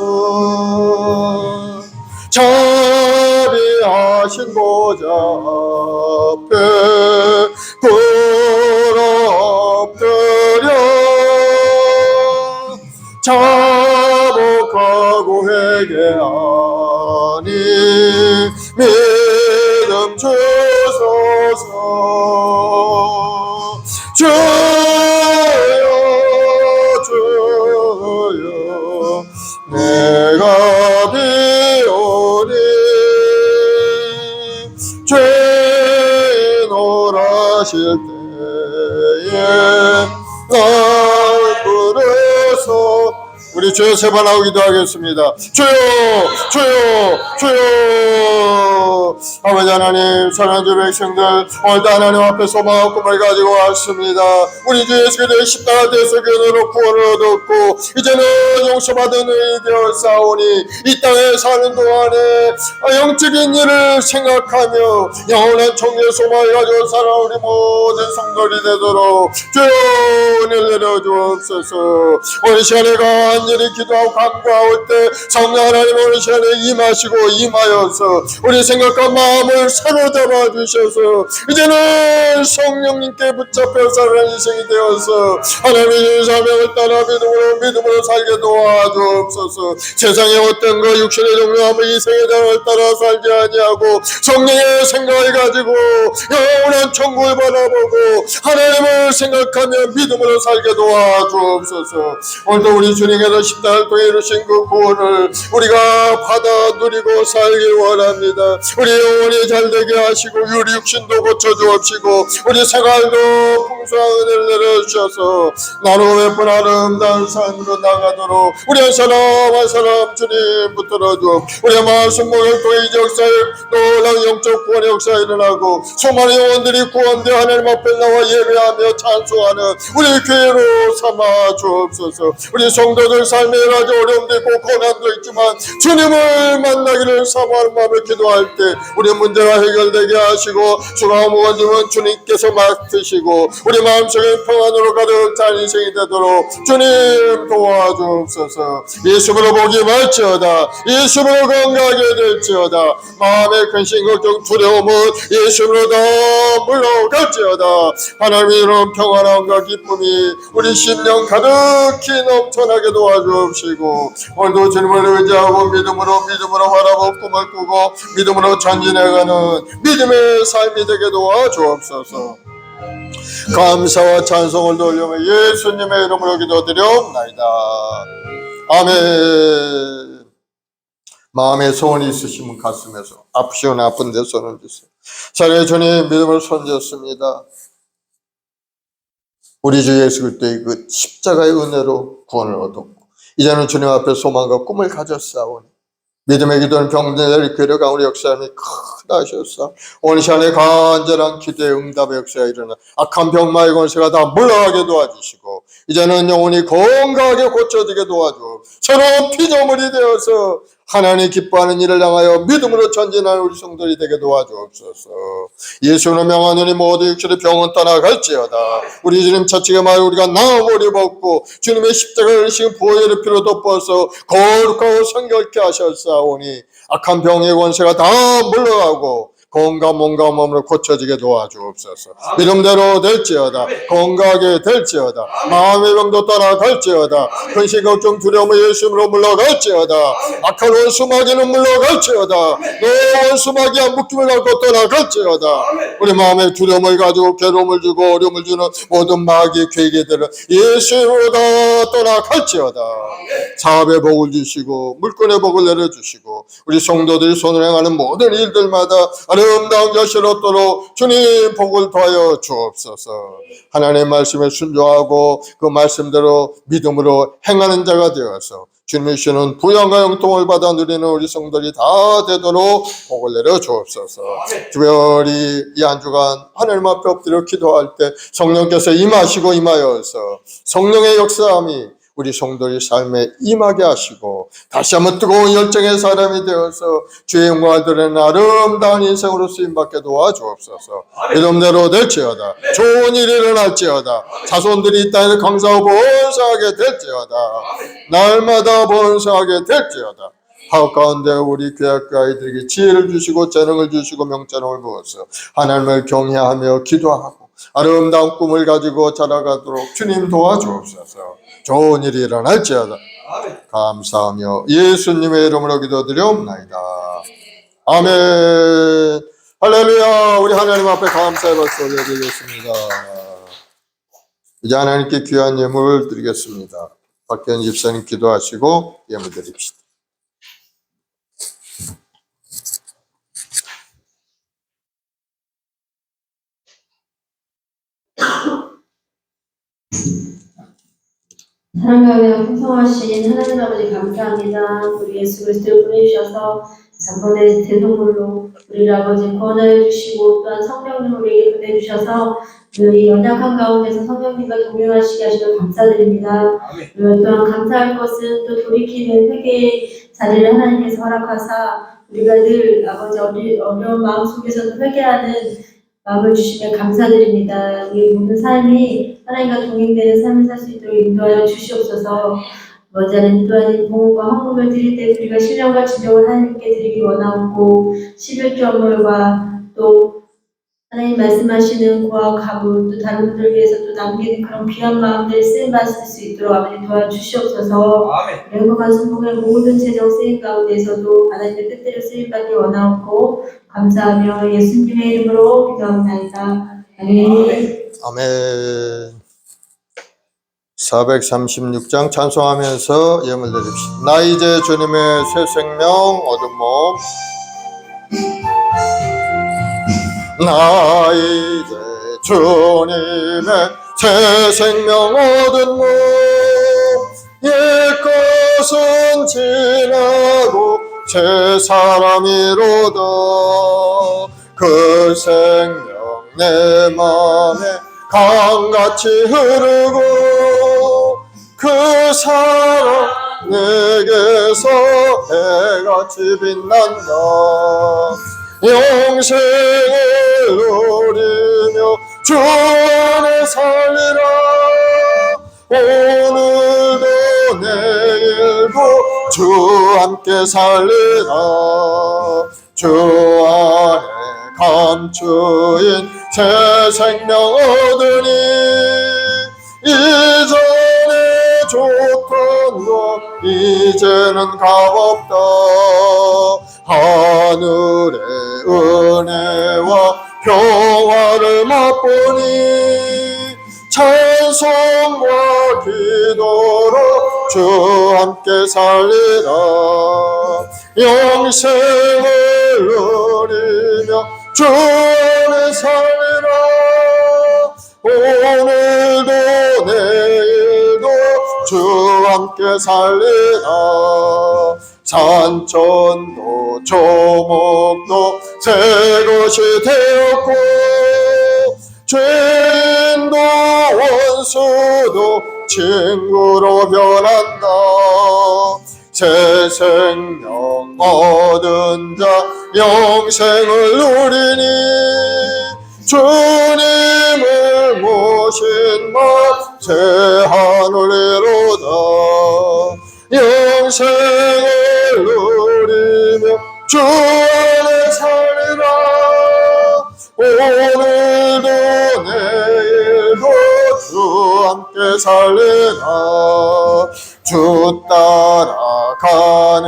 자비하신 보좌 앞에 엎드려 자복하고 회개하니 믿음 주소서. 주여 주여 내가 비오니 죄인 오라실 때에 날 부르소. 우리 주여 세 번 하고 기도하겠습니다. 주여 주여 주여. 아버지 하나님, 사랑하는 백성들 오늘도 하나님 앞에 소망과 꿈을 가지고 왔습니다. 우리 주 예수 그리스도의 십자가 대속으로 구원을 얻었고 이제는 용서받은 의인이 되었사오니 이 땅에 사는 동안에 영적인 일을 생각하며 영원한 청년 소망을 가지고 살아 우리 모든 성도들이 되도록 주여 은혜를 내려주옵소서. 오늘 시간에 간절히 기도하고 간구할 때 성령 하나님 오늘 시간에 임하시고 임하여서 우리 생각과 마음을 사로잡아 주셔서 이제는 성령님께 붙잡혀 사는 인생이 되어서 하나님의 사명을 따라 믿음으로 살게 도와주옵소서. 세상의 어떤 것 육신의 종류하며 이 세상을 따라 살지 아니하고 성령의 생각을 가지고 영원한 천국을 바라보고 하나님을 생각하며 믿음으로 살게 도와주옵소서. 오늘도 우리 주님께서 십자가를 통해 이루신 그 구원을 우리가 받아 누리고 살길 원합니다. 우리 영혼이 잘되게 하시고 우리 육신도 고쳐주옵시고 우리 생활도 풍성한 은혜를 내려주셔서 나로 베푼 아름다운 삶으로 나가도록 우리 한 사람 한 사람 주님 붙들어 주옵. 우리의 말씀 목을 통해 이 역사에 놀라운 영적 구원의 역사가 일어나고 수많은 영혼들이 구원되어 하나님 앞에 나와 예배하며 찬송하는 우리 교회로 삼아 주옵소서. 우리 성도들 삶에 여러 가지 어려움도 있고 고난도 있지만 주님을 만나기를 사모하는 마음을 기도할 때 우리 문제가 해결되게 하시고 수고와 무거운 주님께서 맡으시고 우리 마음속에 평안으로 가득 찬 인생이 되도록 주님 도와주옵소서. 예수로 복이 말지어다. 예수로 건강하게 될지어다. 마음의 근심 걱정 두려움은 예수로 다 물러갈지어다. 하나님의 이런 평안함과 기쁨이 우리 심령 가득히 넘쳐나게 도와주옵시고 오늘도 주님을 의지하고 믿음으로 바라보고 꿈을 꾸고 믿음으로 전진해가는 믿음의 삶이 되게 도와주옵소서. 감사와 찬송을 돌리며 예수님의 이름으로 기도드려옵나이다. 아멘. 마음에 소원이 있으시면 가슴에서 아프시거나 아픈데 손을 주세요. 사랑의 주님, 믿음을 손졌습니다. 우리 주 예수 그리스도의 그 십자가의 은혜로 구원을 얻었고 이제는 주님 앞에 소망과 꿈을 가졌사오니 믿음의 기도는 병들을 일으키려 우리 역사님이 크다셨사. 오늘 시간에 간절한 기도의 응답의 역사가 일어나 악한 병마의 권세가 다 물러가게 도와주시고 이제는 영혼이 건강하게 고쳐지게 도와주고 새로운 피조물이 되어서 하나님 기뻐하는 일을 향하여 믿음으로 전진하는 우리 성도들이 되게 도와주옵소서. 예수로 명하노니 모두 육체의 병은 떠나갈지어다. 우리 주님 차측에 말해 우리가 나무를 벗고 주님의 십자가를 지금 보혈의 피로 덮어서 거룩하고 성결케 하셨사오니 악한 병의 권세가 다 물러가고 건강 몸과 몸으로 고쳐지게 도와주옵소서. 믿음대로 될지어다. 건강하게 될지어다. 마음의 병도 떠나갈지어다. 근심 걱정 두려움을 예수님으로 물러갈지어다. 악한 원수 마귀는 물러갈지어다. 너 원수 마귀와 묶임을 갖고 떠나갈지어다. 우리 마음에 두려움을 가지고 괴로움을 주고 어려움을 주는 모든 마귀의 괴계들은 예수님으로 다 떠나갈지어다. 사업의 복을 주시고 물건의 복을 내려주시고 우리 성도들이 손을 행하는 모든 일들마다 아름다운 결실을 얻도록 주님 복을 더하여 주옵소서. 하나님의 말씀에 순종하고 그 말씀대로 믿음으로 행하는 자가 되어서 주님이 주시는 부양과 영통을 받아 누리는 우리 성도들이 다 되도록 복을 내려 주옵소서. 특별히 이 한 주간 하나님 앞에 엎드려 기도할 때 성령께서 임하시고 임하여서 성령의 역사함이 우리 성도의 삶에 임하게 하시고 다시 한번 뜨거운 열정의 사람이 되어서 주의 영광을 드리는 아름다운 인생으로 쓰임받게 도와주옵소서. 믿음대로 될지어다. 좋은 일이 일어날지어다. 자손들이 이 땅에 강사하고 번성하게 될지어다. 날마다 번성하게 될지어다. 하루 가운데 우리 교회학교 아이들에게 지혜를 주시고 재능을 주시고 명철을 부어서 하나님을 경외하며 기도하고 아름다운 꿈을 가지고 자라가도록 주님 도와주옵소서. 좋은 일이 일어날지어다. 감사하며 예수님의 이름으로 기도드리옵나이다. 아멘. 할렐루야. 우리 하나님 앞에 감사의 박수 올려드리겠습니다. 이제 하나님께 귀한 예물을 드리겠습니다. 박현 집사님 기도하시고 예물 드립시다. 사랑과 은혜가 풍성하신 하나님 아버지 감사합니다. 우리 예수 그리스도를 보내주셔서 단번에 대성물로 우리를 아버지 구원하여 주시고 또한 성령님 우리에게 보내주셔서 우리 연약한 가운데서 성령님과 동행하시게 하시며 감사드립니다. 또한 감사할 것은 또 돌이키는 회개의 자리를 하나님께서 허락하사 우리가 늘 아버지 어려운 마음 속에서도 회개하는 마음을 주시며 감사드립니다. 우리 모든 삶이 하나님과 동행되는 삶을 살 수 있도록 인도하여 주시옵소서. 먼저는 또한 봉헌과 헌금을 드릴 때 우리가 신령과 진정을 하나님께 드리기 원하고 11조물과 또 하나님 말씀하시는 고아 가부 또 다른 분들 위해서 또 남기는 그런 귀한 마음들 쓰임받을 수 있도록 아버지 도와주시옵소서. 행복한 순복의 모든 재정 쓰임 가운데서도 하나님의 뜻대로 쓰임받기 원하고 감사하며 예수님의 이름으로 기도합니다. 아멘. 아멘. 436장 찬송하면서 예물 드립시다. 나 이제 주님의 새 생명 얻은 몸, 나 이제 주님의 새 생명 얻은 몸, 옛것은 지나고 새 사람이로다. 그 생명 내 맘에 강같이 흐르고 그 사랑 내게서 해같이 빛난다. 영생을 누리며 주 안에 살리라. 오늘도 내일도 주 함께 살리라. 주 안에 감추인 새 생명 얻으니 이전에 좋던 것 이제는 값없다. 하늘의 은혜와 평화를 맛보니 찬송과 기도로 주 함께 살리라. 영생을 누리며 주 안에 살리라. 오늘도 내일도 주 함께 살리라. 산천도 조목도 새 것이 되었고 죄인도 원수도 친구로 변한다. 새 생명 얻은 자 영생을 누리니 주님을 모신 새 하늘이로다. 영생을 누리며 주 안에 살리라. 오늘도 내일도 주 함께 살리라. 주 따라가는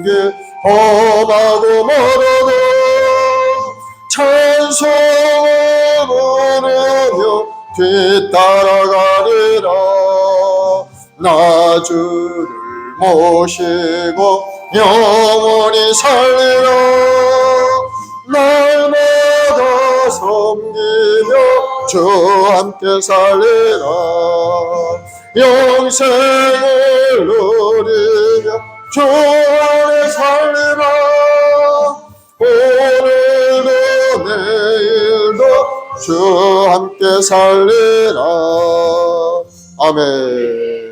길 험하고 멀어도 찬송을 부르며 뒤따라가리라. 나 주를 모시고 영원히 살리라. 날마다 섬기며 주 함께 살리라. 영생을 누리며 주 안에 살리라. 오늘도 내일도 주 함께 살리라. 아멘.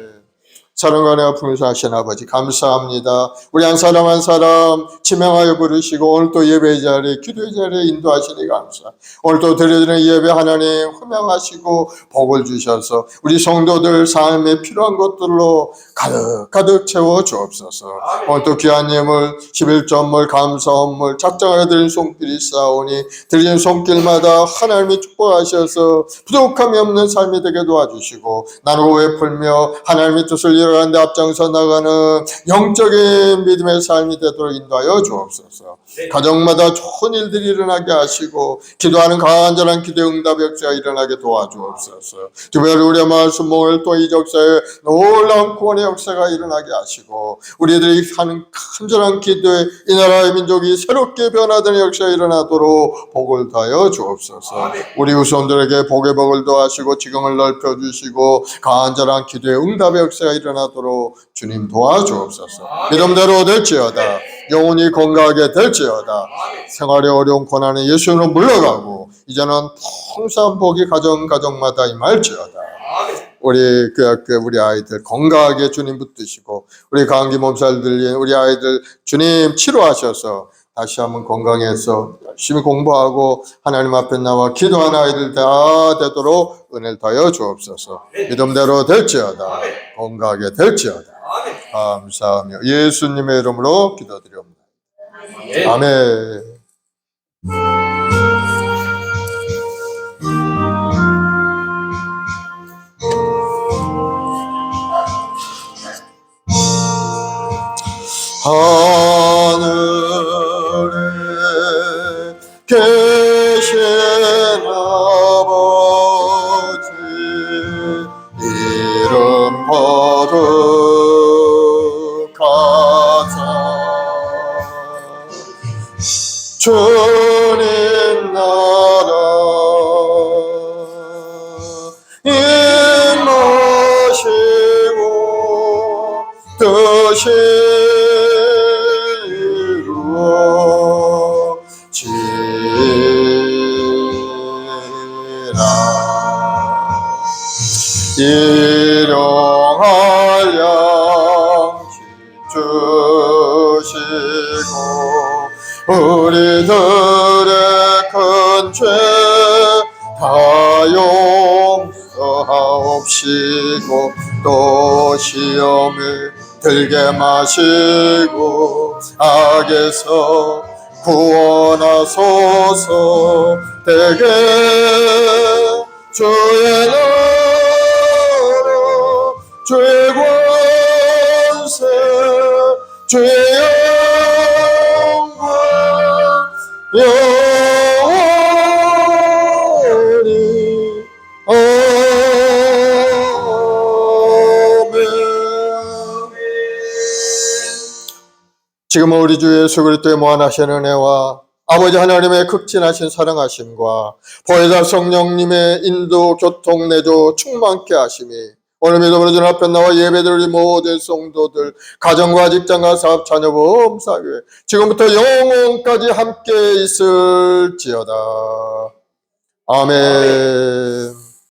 사랑과 은혜가 풍성하신 아버지 감사합니다. 우리 한 사람 한 사람 지명하여 부르시고 오늘 또 예배 자리에 기도의 자리에 인도하시니 감사. 오늘 또 드려지는 예배 하나님 흠양하시고 복을 주셔서 우리 성도들 삶에 필요한 것들로 가득 채워 주옵소서. 오늘 또 귀한 예물 11전물 감사헌물 작정하여 드린 손길이 싸우니 드리는 손길마다 하나님이 축복하셔서 부족함이 없는 삶이 되게 도와주시고 나누고 베풀며 하나님의 뜻을 이루는데 앞장서 나가는 영적인 믿음의 삶이 되도록 인도하여 주옵소서. 가정마다 좋은 일들이 일어나게 하시고 기도하는 간절한 기도의 응답 역사가 일어나게 도와주옵소서. 특별히 우리의 말씀 오늘 또 이 역사에 놀라운 구원의 역사가 일어나게 하시고 우리들이 하는 간절한 기도에 이 나라의 민족이 새롭게 변화되는 역사가 일어나도록 복을 다하여 주옵소서. 우리 후손들에게 복의 복을 더하시고 지경을 넓혀주시고 간절한 기도의 응답의 역사가 일어나도록 주님 도와주옵소서. 믿음대로 될지어다. 영혼이 건강하게 될지어다. 생활의 어려운 고난은 예수로 물러가고 이제는 풍성한 복이 가정마다 임할지어다. 우리 교회 우리 아이들 건강하게 주님 붙드시고 우리 감기 몸살 들린 우리 아이들 주님 치료하셔서 다시 한번 건강해서 열심히 공부하고 하나님 앞에 나와 기도하는 아이들 다 되도록 은혜를 더하여 주옵소서. 믿음대로 될지어다. 건강하게 될지어다. 감사하며 예수님의 이름으로 기도드립니다. 아멘. 하늘에 계신 아버지 이름 거룩하자. 주님 나라 임하시고 뜻이 일용할 양식 주시고 우리들의 큰 죄 다 용서하옵시고 또 시험에 들게 마시고 악에서 구원하소서. 되게 주의 나라 주의 권세 주의 영광 영원히 아멘. 지금은 우리 주 예수 그리스도의 무한하신 은혜와 아버지 하나님의 극진하신 사랑하심과 보혜사 성령님의 인도 교통 내조 충만케 하심이 오늘 믿음으로 주님 앞에 나와 예배드릴 모든 성도들, 가정과 직장과 사업, 자녀, 보험, 사교회 지금부터 영원까지 함께 있을지어다. 아멘.